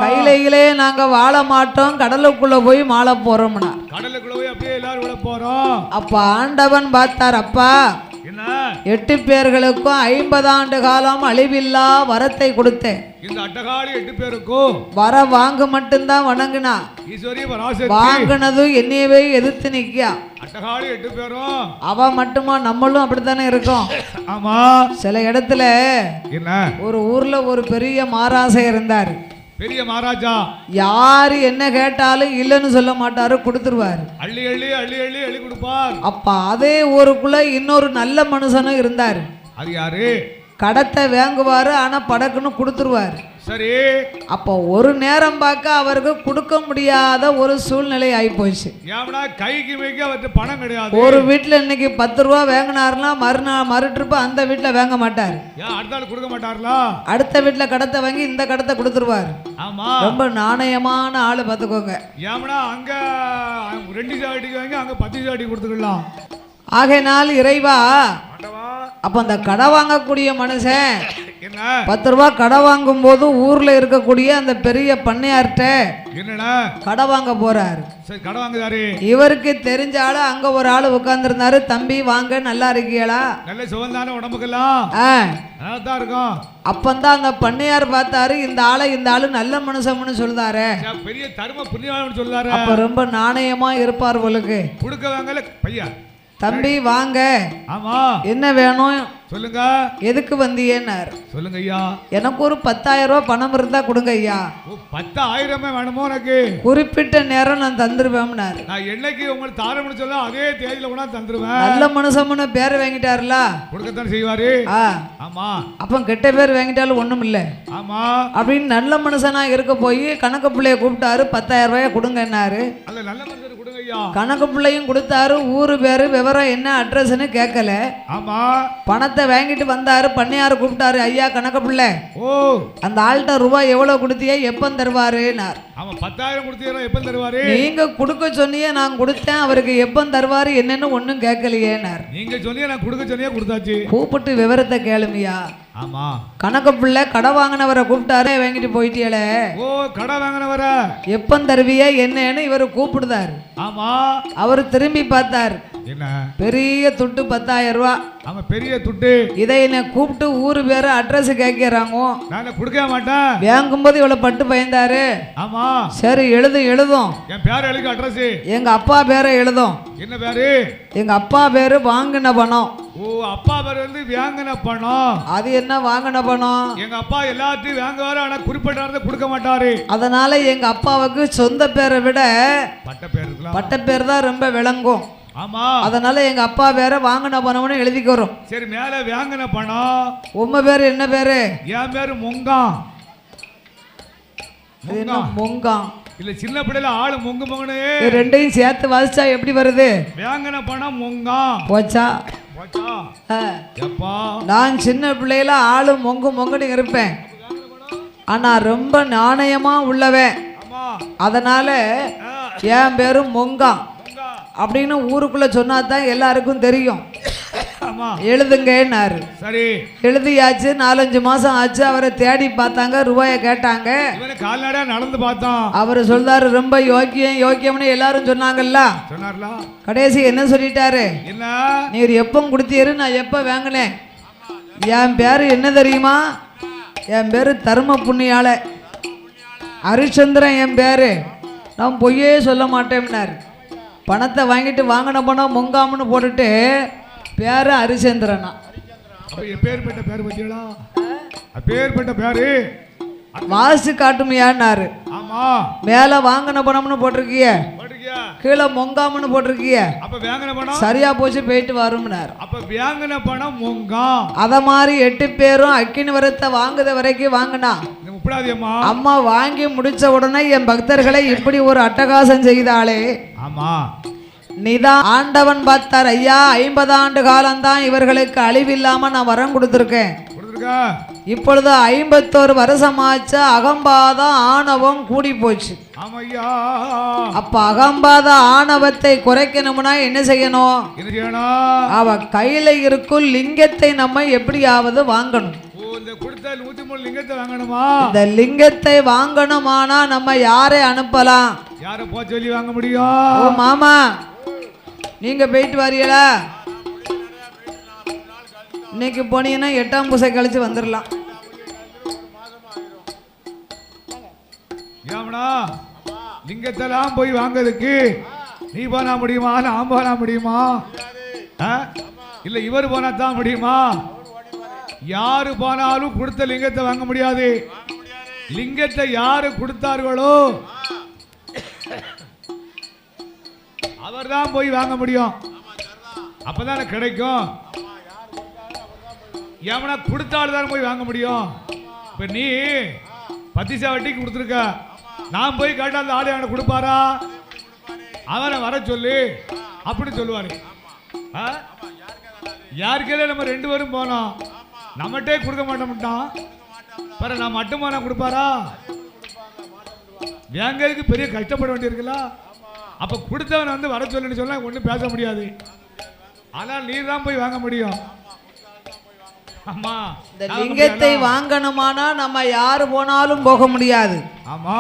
A: கையிலே நாங்க வாழ மாட்டோம், கடலுக்குள்ள போய் மாலை போறோம்னா.
B: கடலுக்குள்ள போய் அப்படியே எல்லாரும் விட போறோம்.
A: அப்ப ஆண்டவன் பார்த்தார், அப்பா 8 பேர்களுக்கும் 50 ஆண்டு காலம் அழிவில்லா வரத்தை கொடுத்தேன்.
B: இந்த அட்டகாளி 8 பேருக்கும்
A: வர வாங்க மட்டும்தான் வணங்குனா,
B: ஈஸ்வரி பராசக்தி
A: வாங்கினதும் என்னையவே எதிர்த்து நிக்கா.
B: அட்டகாளி 8 பேரும்
A: அவ மட்டுமா, நம்மளும் அப்படித்தானே இருக்கோம்.
B: ஆமா,
A: சில இடத்துல
B: என்ன
A: ஒரு ஊர்ல ஒரு பெரிய மாராசை இருந்தாரு.
B: பெரிய மகாராஜா
A: யாரு என்ன கேட்டாலும் இல்லைன்னு சொல்ல மாட்டாரு, கொடுத்துருவாரு.
B: அள்ளி அள்ளி அள்ளி அள்ளி அள்ளி கொடுப்பார்.
A: அப்ப அதே ஊருக்குள்ள இன்னொரு நல்ல மனுஷனும் இருந்தாரு.
B: அது யாரு?
A: கடத்தை வாங்குவாரு, ஆனா படக்குன்னு கொடுத்துருவாரு.
B: சரி,
A: அப்ப ஒரு நேரம் பார்க்க அவருக்கு கொடுக்க முடியாத ஒரு சூழ்நிலை ஆயிப்போச்சு.
B: ஏன்னா கைக்கு வைக்க அவர்கிட்ட பணம் கிடையாது.
A: ஒரு வீட்டுல இன்னைக்கு 10 ரூபா வாங்கினாருன்னா மறு ட்ரிப்பு அந்த வீட்டுல வாங்க மாட்டாரு.
B: ஏன் அடுத்த ஆள் கொடுக்க மாட்டாருல?
A: அடுத்த வீட்டுல கடத்தை வாங்கி இந்த கடத்தை கொடுத்துருவாரு.
B: ஆமா,
A: ரொம்ப நாணயமான ஆளு பாத்துக்கோங்க.
B: ஏன்னா அங்க 2 சாடிக்கு வாங்கி அங்க 10 சாடி கொடுத்துக்கலாம்.
A: ஆகையினால் இறைவா, அப்ப அந்த கடை வாங்கக்கூடிய மனுஷன்
B: என்ன
A: 10 ரூபா கடை வாங்கும் போது ஊர்ல இருக்கக்கூடிய அந்த பெரிய பண்ணையார்ட்ட
B: என்னடா
A: கடை வாங்க போறாரு.
B: சரி, கடை வாங்குறாரு.
A: இவருக்கு தெரிஞ்ச ஆளு அங்க ஒரு ஆளு உட்கார்ந்துருந்தாரு. தம்பி வாங்க, நல்லா இருக்கீங்களா?
B: நல்ல சுகந்தான உடம்புக்கெல்லாம் தான் இருக்கும்.
A: அப்பந்தான் அந்த பண்ணையார் பார்த்தாரு, இந்த ஆளு நல்ல மனுஷம்னு சொல்லுதாரு,
B: பெரிய தர்ம புண்ணியவான்னு சொல்லுதாரு.
A: அப்ப ரொம்ப நாணயமா இருப்பார் போலுக்கு.
B: கொடுக்க வாங்கல பையா.
A: தம்பி வாங்க,
B: ஆமா
A: என்ன வேணும்
B: சொல்லுங்க,
A: எதுக்கு வந்தீங்கன்னாரு.
B: சொல்லுங்க ஐயா,
A: எனக்கு ஒரு 10,000 ரூபாய் பணம் இருந்தா கொடுங்க ஐயா.
B: 10,000 வேணுமோ? எனக்கு
A: குறிப்பிட்ட நேரம் நான் தந்துருவேன்.
B: நான் என்னைக்கு உங்களுக்கு தாரம்னு சொல்ல அதே தேதியில கூட தந்துருவேன்.
A: நல்ல மனுஷம்னு பேர் வாங்கிட்டாருல,
B: கொடுக்கத்தான் செய்வாரு. ஆமா,
A: அப்ப கெட்ட பேர் வாங்கிட்டாலும் ஒண்ணும் இல்ல.
B: ஆமா,
A: அப்படின்னு நல்ல மனுஷனா இருக்க போய் கணக்கு பிள்ளைய கூப்பிட்டாரு. 10,000 ரூபாய் கொடுங்கன்னாரு.
B: அல்ல நல்ல மனுஷன் கொடுங்க ஐயா.
A: கணக்கு பிள்ளையும் கொடுத்தாரு. ஊரு பேரு விவரம் என்ன அட்ரஸ்ன்னு கேட்கல.
B: ஆமா.
A: பணத்தை வாங்கிட்டு வந்தாரு. பண்ணையாரு கூப்பிட்டாரு. ஐயா கணக்கு பிள்ளை,
B: ஓ
A: அந்த ஆள்கிட்ட ரூபாய் எவ்வளவு கொடுத்தியே, எப்ப தருவாருன்னார்.
B: அவன் 10,000 கொடுத்தீரோ, எப்ப தருவாரு?
A: நீங்க கொடுக்க சொன்னியே, நான் கொடுத்தேன். அவருக்கு எப்ப தருவாரு என்னன்னு ஒன்னும் கேட்கலையேனார்.
B: நீங்க சொன்னீங்க, நான் கொடுக்க சொன்னியே, கொடுத்தாச்சு.
A: கூப்பிட்டு விவரத்தை கேளுமையா.
B: ஆமா.
A: கணக்கு பிள்ளை கடை வாங்கினவரை கூப்பிட்டாரு. வாங்கிட்டு போயிட்டியல.
B: ஓ கடை வாங்கினவர
A: எப்ப தருவிய என்னன்னு இவரு கூப்பிடுதாரு.
B: ஆமா.
A: அவரு திரும்பி பார்த்தாரு.
B: என்ன
A: பெரிய துட்டு 10,000 ரூபா.
B: அவன் பெரிய துட்டு.
A: இதை என்ன கூப்பிட்டு ஊரு பேரு அட்ரஸ் கேட்கிறாங்க.
B: நான் கொடுக்க மாட்டேன்.
A: வாங்கும்போது இவ்வளவு பட்டு பயந்தாரு.
B: ஆமா.
A: சரி எழுதும்.
B: என் பேரை எழுதி அட்ரஸ்.
A: எங்க அப்பா பேரை எழுதும்.
B: என்ன பேரு?
A: எங்க அப்பா பேரு வாங்கின பணம்.
B: ஓ அப்பா பேரு வந்து வாங்கின பணம்.
A: அது என்ன வாங்கின பணம்?
B: எங்க அப்பா எல்லாத்தையும் வாங்குவாரு, ஆனா குறிப்பிட்ட கொடுக்க மாட்டாரு.
A: அதனால எங்க அப்பாவுக்கு சொந்த பேரை விட
B: பட்ட பேர் இருக்கலாம்.
A: பட்ட பேர் தான் ரொம்ப விளங்கும்.
B: ஆமா.
A: அதனால எங்க அப்பா பேரை வாங்கின பணம்னு எழுதிக்கிறோம்.
B: சரி, மேல வாங்கின பணம்.
A: உம்ம பேரு என்ன பேரு?
B: என் பேரு மொங்காம்.
A: மொங்காம்
B: இல்ல, சின்ன பிள்ளைல ஆளு மொங்கு மொங்கனே.
A: ரெண்டையும் சேர்த்து வாசிச்சா எப்படி வருது?
B: வாங்கின பணம் மொங்காம்.
A: போச்சா? நான் சின்ன பிள்ளையில ஆளு மொங்குன்னு இருப்பேன். ஆனா ரொம்ப நாணயமா உள்ளவன். அதனால என் பேரு மொங்காம் அப்படின்னு ஊருக்குள்ள சொன்னாதான் எல்லாருக்கும் தெரியும். எழுதுங்கன்னாரு.
B: சரி
A: எழுதியாச்சு. 4-5 மாசம் ஆச்சு. அவரை தேடி பார்த்தாங்க. ரூபாயை கேட்டாங்க.
B: கால்நடையா நடந்து பார்த்தோம்.
A: அவரு சொல்றாரு ரொம்ப யோக்கியம்னு எல்லாரும் சொன்னாங்கல்ல. கடைசி என்ன சொல்லிட்டாரு? நீர் எப்ப கொடுத்தீரு, நான் எப்ப வாங்கினேன். என் பேரு என்ன தெரியுமா? என் பேரு தர்ம புண்ணியால ஹரிச்சந்திரன் என் பேரு. நான் பொய்யே சொல்ல மாட்டேன்னாரு. பணத்தை வாங்கிட்டு வாங்கின பணம் மொங்காமன்னு போட்டுட்டு பேரு ஹரிச்சந்திரனா.
B: பேர்பட்ட பேரு பத்தியலா? பேர்பட்ட பேரு
A: வாசி காட்டுமையான்னாரு.
B: ஆமா.
A: மேல வாங்கின பணம்னு போட்டிருக்கிய, கீழே மொங்காமன்னு போட்டிருக்கிய.
B: அப்ப வாங்கின பணம்
A: சரியா போச்சு, போயிட்டு வரும்னாரு.
B: அப்ப வாங்கின பணம் மொங்காம்.
A: அத மாதிரி 8 பேரும் அக்கினி வரத்தை வாங்குத வரைக்கும் வாங்கினா. அம்மா வாங்கி முடிச்ச உடனே என் பக்தர்களை இப்படி ஒரு அட்டகாசம் செய்தாளே.
B: ஆமா.
A: நீதான் ஆண்டவன் பார்த்தார். ஐயா 50 ஆண்டு காலம்தான் இவர்களுக்கு அழிவில்லாம நான் வரம் கொடுத்துருக்கேன். இப்பொழுது 51 வருஷமாச்சு. அகம்பாதம் ஆணவம் கூடி போச்சு. அப்ப அகம்பாத ஆணவத்தை குறைக்கணும்னா என்ன செய்யணும்? அவ கையில இருக்கும் லிங்கத்தை நம்ம எப்படியாவது வாங்கணும். இந்த லிங்கத்தை வாங்கணுமானா நம்ம யாரை அனுப்பலாம்?
B: யாரை போய் சொல்லி வாங்க முடியும்?
A: மாமா நீங்க போயிட்டு வரீங்களா? இன்னைக்கு போனீங்கன்னா 8ஆம் பூசை கழிச்சு வந்துடலாம்.
B: லிங்கத்தெல்லாம் போய் வாங்கிறதுக்கு நீ போனா முடியுமா? நான் போனா முடியுமா? இல்ல இவர் போனா தான் முடியுமா? யாரு போனாலும் கொடுத்த லிங்கத்தை வாங்க முடியாது. லிங்கத்தை யாரு கொடுத்தார்களோ அவர் தான் போய் வாங்க முடியும். அப்பதானே கிடைக்கும். எவனா கொடுத்தால்தான் போய் வாங்க முடியும். இப்ப நீ 10 வட்டிக்கு கொடுத்துருக்க, நான் போய் கேட்டா அந்த ஆடு அவனை கொடுப்பாரா? அவனை வர சொல்லு அப்படி சொல்லுவாரு. யாருக்கே நம்ம 2 பேரும் போனோம், நம்மகிட்டே கொடுக்க மாட்டோம்ட்டான். பிற நான் மட்டும் போனா கொடுப்பாரா? வேங்கிறதுக்கு பெரிய கஷ்டப்பட வேண்டியிருக்குல்ல. அப்ப கொடுத்தவன் வந்து வர சொல்லுன்னு சொன்னா ஒன்றும் பேச முடியாது. ஆனால் நீர் தான் போய் வாங்க முடியும். ஆமா.
A: இந்த லிங்கத்தை வாங்கணுமானா நம்ம யாரு போனாலும் போக முடியாது.
B: ஆமா.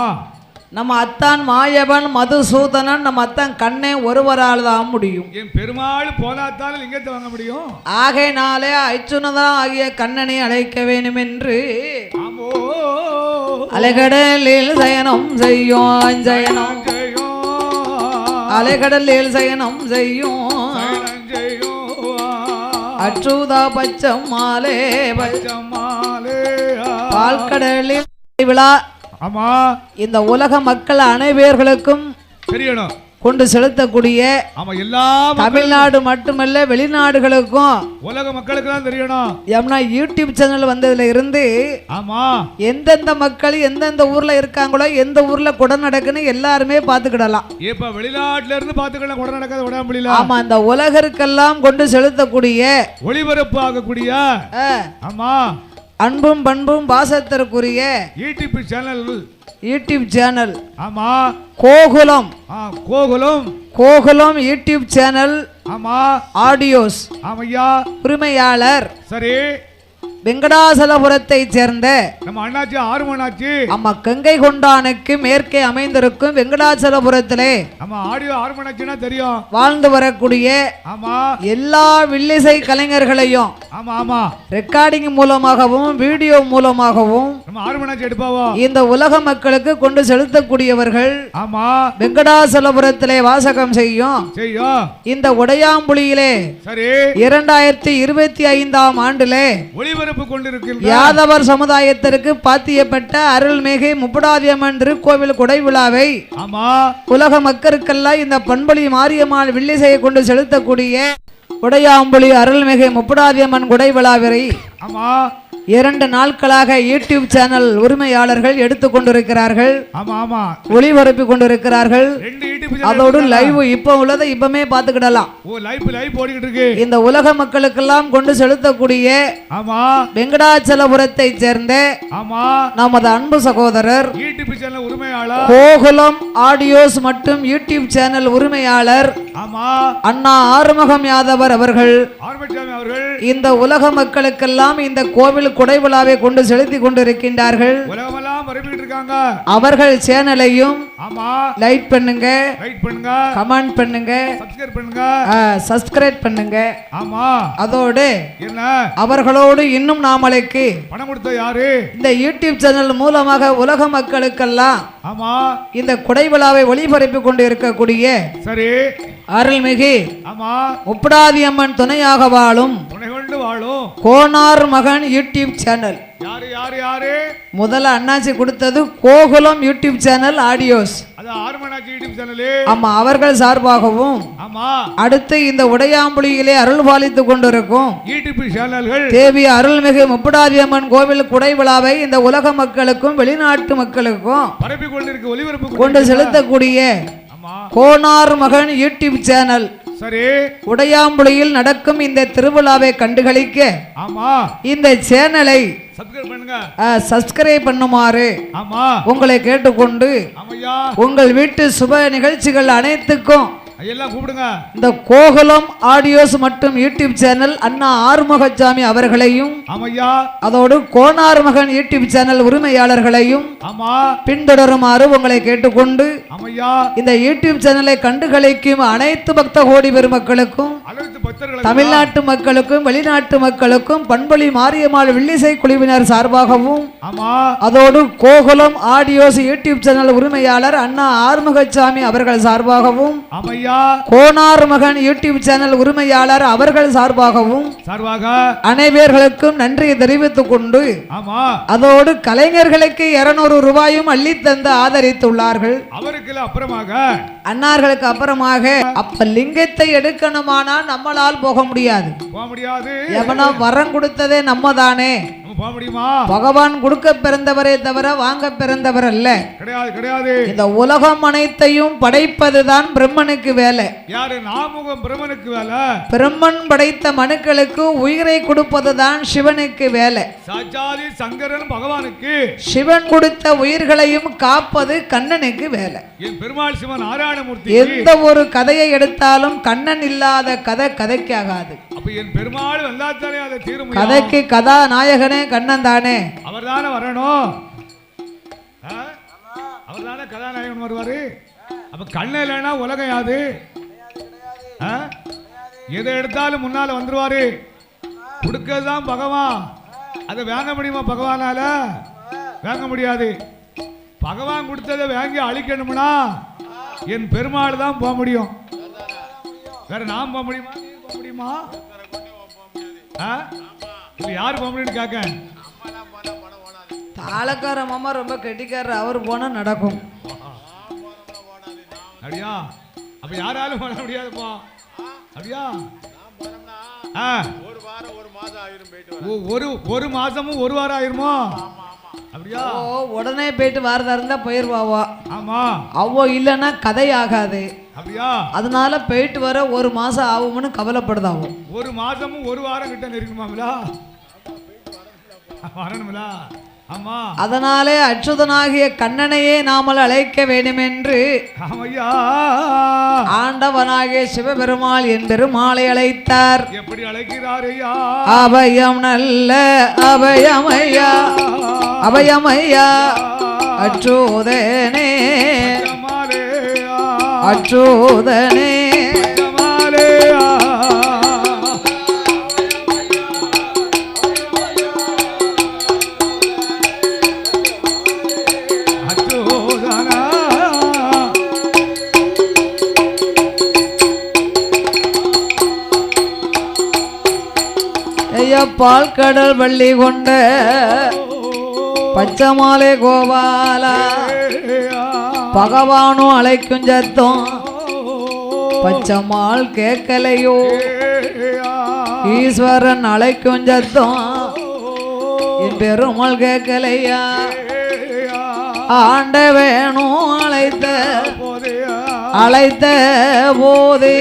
A: நம்ம அத்தான் மாயவன் மதுசூதனன் நம்ம அத்தான் கண்ணே ஒருவரால் தான் முடியும்.
B: என் பெருமாள் போனாத்தான் லிங்கத்தை வாங்க முடியும்.
A: ஆகையினாலே அச்சுனதா ஆகிய கண்ணனை அழைக்க வேண்டும் என்று அலைகடலில் சயனம் செய்யும் ஜயனம் அலைகடலில் சயனம் செய்யும் அச்சுதா பச்சம் மாலே பால்கடலில் விழா.
B: ஆமா.
A: இந்த உலக மக்கள் அனைவர்களுக்கும்
B: தெரியணும்.
A: கொண்டு செலுத்தக்கூடிய
B: ஆமா எல்லா
A: தமிழ்நாடு மட்டுமல்ல வெளிநாடுகளுக்கும்
B: உலக மக்களுக்கு தான் தெரியணும்.
A: ஏன்னா யூடியூப் சேனல் வந்ததுல இருந்து
B: ஆமா
A: எந்தெந்த மக்கள் எந்தெந்த ஊர்ல இருக்காங்களோ எந்த ஊர்ல குடை நடக்குன்னு எல்லாருமே பாத்துக்கிடலாம்.
B: இப்ப வெளிநாட்டுல இருந்து பாத்துக்கலாம் குடை நடக்காத உடம்புல.
A: ஆமா அந்த உலகருக்கெல்லாம் கொண்டு செலுத்தக்கூடிய
B: ஒளிபரப்பு ஆகக்கூடிய ஆமா
A: அன்பும் பண்பும் பாசத்திற்குரிய யூடியூப் சேனல்
B: ஆமா
A: கோகுலம் கோகுலம் யூடியூப் சேனல்
B: ஆமா
A: ஆடியோஸ்
B: ஆமையா
A: உரிமையாளர்
B: சரி
A: வெங்கடாசலபுரத்தை சேர்ந்த
B: நம்ம அண்ணாச்சி ஆறுமண்ணாச்சி
A: ஆமா கங்கை கொண்டானுக்கு மேற்கே அமைந்திருக்கும் வெங்கடாசலபுரத்திலே
B: ஆமா ஆடியோ ஆறுமண்ணாச்சினா தெரியும்
A: வாழ்ந்து வரக்கூடிய
B: ஆமா
A: எல்லா வில்லிசை கலைஞர்களையும்
B: ஆமா ஆமா
A: ரெக்கார்டிங் மூலமாகவும் வீடியோ மூலமாகவும்
B: நம்ம ஆறுமண்ணாச்சி எடுப்பாவோ இந்த
A: உலக மக்களுக்கு கொண்டு செலுத்தக்கூடியவர்கள்
B: ஆமா
A: வெங்கடாசலபுரத்திலே வாசகம் செய்யும் இந்த உடையாம்புலியிலே
B: சரி
A: 2025ஆம் ஆண்டிலே ஒளிபரப்பு யாதவர் சமுதாயத்திற்கு பாத்தியப்பட்ட அருள்மிகு முப்படாதியம்மன் திருக்கோவில் குடை விழாவை உலக மக்களுக்கெல்லாம் இந்த பண்பொழி மாரியம்மாள் வில்லிசையை கொண்டு செலுத்தக்கூடிய உடையாம்புலி அருள்மிகு முப்படாதியம்மன் குடை விழாவினை 2 நாட்களாக யூடியூப் சேனல் உரிமையாளர்கள் எடுத்துக்கொண்டிருக்கிறார்கள். ஒளிபரப்பி கொண்டிருக்கிறார்கள். அதோடு லைவ் இப்ப உள்ளதை இப்பமே பாத்துக்கிடலாம். இந்த உலக மக்களுக்கெல்லாம் கொண்டு செலுத்தக்கூடிய வெங்கடாச்சலபுரத்தை சேர்ந்த நமது அன்பு சகோதரர் கோகுலம் ஆடியோஸ் மற்றும் யூடியூப் சேனல் உரிமையாளர் அண்ணா ஆறுமுகம் யாதவர் அவர்கள் இந்த உலக மக்களுக்கெல்லாம் இந்த கோவில் குடை விழாவை கொண்டு செலுத்தி கொண்டிருக்கின்றார்கள். அவர்கள் சேனலையும் லைக் பண்ணுங்க, கமெண்ட் பண்ணுங்க, சப்ஸ்கிரைப் பண்ணுங்க. அதோடு அவர்களோடு இன்னும் நாமளுக்கு
B: பணம் கொடுத்த யாரு
A: இந்த யூடியூப் சேனல் மூலமாக உலக மக்களுக்கெல்லாம் இந்த குடை விழாவை ஒளிபரப்பி கொண்டு இருக்கக்கூடிய சரி அருள்மிகு முப்படாதியம்மன் துணையாக வாழும் கோனார் மகன் யூடியூப் சேனல் முதல்ல அண்ணாச்சி கொடுத்தது கோகுலம் யூடியூப் சேனல் ஆடியோஸ் ஆமா அவர்கள் சார்பாகவும் அடுத்து இந்த உடையாம்புலியிலே அருள் பாலித்துக் கொண்டிருக்கும் தேவி அருள்மிகு முப்படாதியம்மன் கோவில் குடை விழாவை இந்த உலக மக்களுக்கும் வெளிநாட்டு மக்களுக்கும் கொண்டு செலுத்தக்கூடிய கோனார் மகன் யூடியூப் சேனல் சரி உடையாம்புலியில் நடக்கும் இந்த திருவிழாவை கண்டுகளிக்க இந்த சேனலை சப்ஸ்கிரைப் பண்ணுமாறு உங்களை கேட்டுக்கொண்டு உங்கள் வீட்டு சுப நிகழ்ச்சிகள் அனைத்துக்கும் இந்த கோகுலம் ஆடியோஸ் மற்றும் யூடியூப் சேனல் அண்ணா ஆறுமுகசாமி அவர்களையும் அதோடு கோனார் மகன் யூடியூப் சேனல் உரிமையாளர்களையும் பின்தொடருமாறு உங்களை கேட்டுக்கொண்டு இந்த யூடியூப் சேனலை கண்டுகளிக்கும் அனைத்து பக்த கோடி பெருமக்களுக்கும் தமிழ்நாட்டு மக்களுக்கும் வெளிநாட்டு மக்களுக்கும் பண்பொழி மாரியம்மாள் வில்லிசை குழுவினர் சார்பாகவும் அதோடு கோகுலம் ஆடியோஸ் யூடியூப் சேனல் உரிமையாளர் அண்ணா ஆறுமுகசாமி அவர்கள் சார்பாகவும் கோனார் மகன் யூடியூப் சேனல் உரிமையாளர் அவர்கள் சார்பாகவும் அனைவர்களுக்கும் நன்றியை தெரிவித்துக் கொண்டு அதோடு கலைஞர்களுக்கு 200 ரூபாயும் அள்ளி தந்து ஆதரித்துள்ளார்கள். அவருக்கு அப்புறமாக அன்னார்களுக்கு அப்புறமாக அப்ப லிங்கத்தை எடுக்கணுமானா நம்மளால் போக முடியாது. எவனோ வரம் கொடுத்ததே நம்ம தானே. பகவான் கொடுக்க பிறந்தவரே தவிர வாங்க பிறந்தவர் அல்ல. கிடையாது. இந்த உலகம் அனைத்தையும் படைப்பதுதான் பிரம்மனுக்கு வேலை. யாரு நாமுகம் பிரம்மனுக்கு வேலை. பிரம்மன் படைத்த மனுக்களுக்கு உயிரை கொடுப்பதுதான் சிவனுக்கு வேலை. சாச்சாதி சங்கரன் பகவானுக்கு சிவன் கொடுத்த உயிர்களையும் காப்பது கண்ணனுக்கு வேலை. பெருமாள் சிவன் நாராயணமூர்த்தி எந்த ஒரு கதையை எடுத்தாலும் கண்ணன் இல்லாத கதை கதைக்காகாது. அப்ப என் பெருமாள் வந்தாத்தானே அதை தீரும். கதைக்கு கதாநாயகனே கண்ணன் தானே. அவர் தானே வரணும். அவர் தானே கதாநாயகன் வருவாரு. அப்ப கண்ணன் இல்லைன்னா உலகம் யாது? எதை எடுத்தாலும் முன்னால வந்துருவாரு. கொடுக்கறதுதான் பகவான். அதை வாங்க முடியுமா? பகவானால வாங்க முடியாது. பகவான் கொடுத்ததை வாங்கி அழிக்கணும்னா என் பெருமாள் தான் போக முடியும். வேற நாம் போக முடியுமா? போக முடியுமா? யாரு போக முடியும்னு கேட்க தாளக்கார மாமா ரொம்ப கெட்டிக்காரர். அவர் போனா நடக்கும். அப்படியா?
B: அப்ப யாராலும் பண்ண முடியாதுப்பா. அப்படியா? ஒரு மாசமும் ஒரு வாரம் ஆயிருமோ? அப்படியா?
A: உடனே போயிட்டு வாரதா இருந்தா போயிருவாவோ.
B: ஆமா.
A: அவ்வளோ இல்லைன்னா கதை ஆகாது.
B: அப்படியா?
A: அதனால போயிட்டு வர ஒரு மாசம் ஆகும்னு கவலைப்படுதாவோ.
B: ஒரு மாசமும் ஒரு வாரம் கிட்ட நெருங்குமாங்களா? வரணுங்களா? ஆமா.
A: அதனாலே அச்சுதனாகிய கண்ணனையே நாமல் அழைக்க வேண்டும் என்று ஆண்டவனாகிய சிவபெருமாள் என் பெருமாளை அழைத்தார்.
B: எப்படி அழைக்கிறார் ஐயா?
A: அபயம் நல்ல அபயமையா அபயமையா அச்சுதனே அச்சுதனே பால் கடல் வள்ளி கொண்ட பச்சமாலே கோபாலா பகவானும் அழைக்கும் சத்தம் பச்சமால் கேட்கலையோ ஈஸ்வரன் அழைக்கும் சத்தம் என் பெருமாள் கேட்கலையா ஆண்ட வேணும் அழைத்த போதே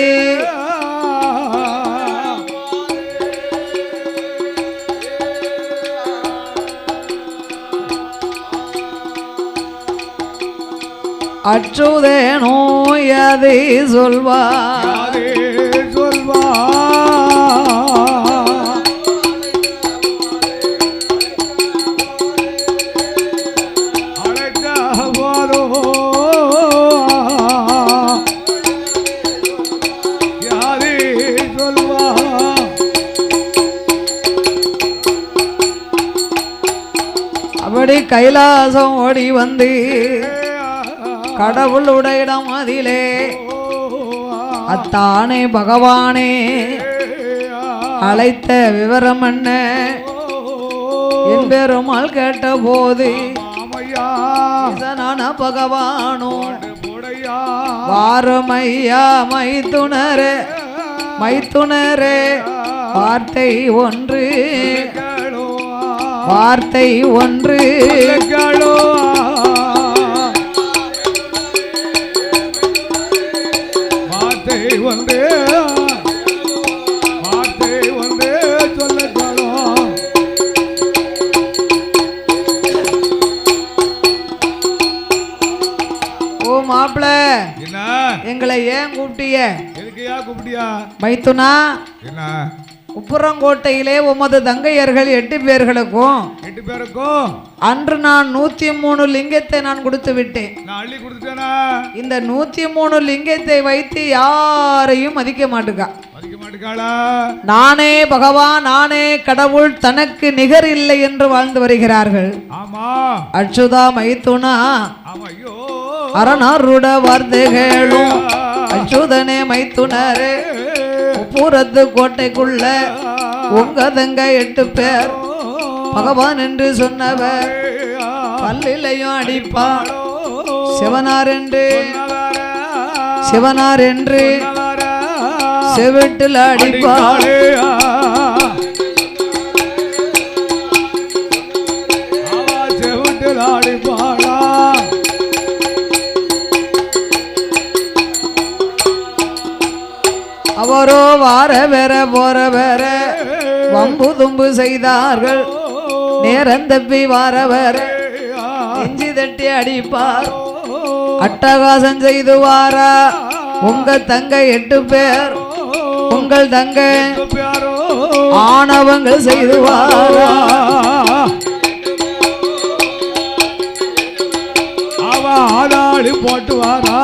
A: அச்சுதேனோ யதை சொல்வார் அப்படி கைலாசம் ஓடி வந்து கடவுளுடைய இடம் அதிலே அத்தானே பகவானே அழைத்த விவரம் என்ன என் பெருமாள் கேட்ட போது பகவானோ வாரமையா மைத்துனரே மைத்துனரே வார்த்தை ஒன்று வார்த்தை ஒன்று
B: வந்து வார்த்தை வந்து சொல்லணும்.
A: ஓ மாப்பிள
B: என்ன
A: எங்களை ஏன் கூப்பிட்டிய?
B: எதுக்கையா கூப்பிட்டியா?
A: மைத்துனா
B: என்ன
A: உப்புரங்கோட்டையிலே உமது தங்கையர்கள் 8 பேர்களுக்கும் அன்று நான் 103 லிங்கத்தை நான் கொடுத்து விட்டேன்.
B: அள்ளி கொடுத்துட்டேனா?
A: இந்த 103 லிங்கத்தை வைத்து யாரையும் மதிக்க மாட்டுக்கா. நானே பகவான் நானே கடவுள் தனக்கு நிகர் இல்லை என்று வாழ்ந்து வருகிறார்கள். அச்சுதா மைத்துனா அரணாருட வார்த்தைகளும் அச்சுதனே மைத்துனரே பூரத்து கோட்டைக்குள்ள உங்க தங்க 8 பேர் பகவான் என்று சொன்னவர் பல்லிலையும் அடிப்பார் சிவனார் என்று செவிட்டில் அடிப்பார்.
B: செவிட்டில் அடிப்பாளா?
A: அவரோ வார வேற போற வேற வம்பு தும்பு செய்தார்கள். நேரம் தப்பி வார வேற இஞ்சி தட்டி அடிப்பார். அட்டகாசம் செய்து வாரா உங்க தங்க 8 பேர் உங்கள் தங்க ஆணவங்கள் செய்து வாரா.
B: அவ ஆளாளி போட்டு வாரா.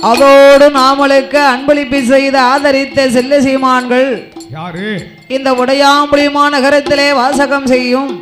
A: அதோடு நாமளுக்கு அன்பளிப்பு செய்து ஆதரித்த செல்ல சீமான்கள்
B: யாரு?
A: இந்த உடையாம்புலி மாநகரத்திலே வாசகம் செய்யும்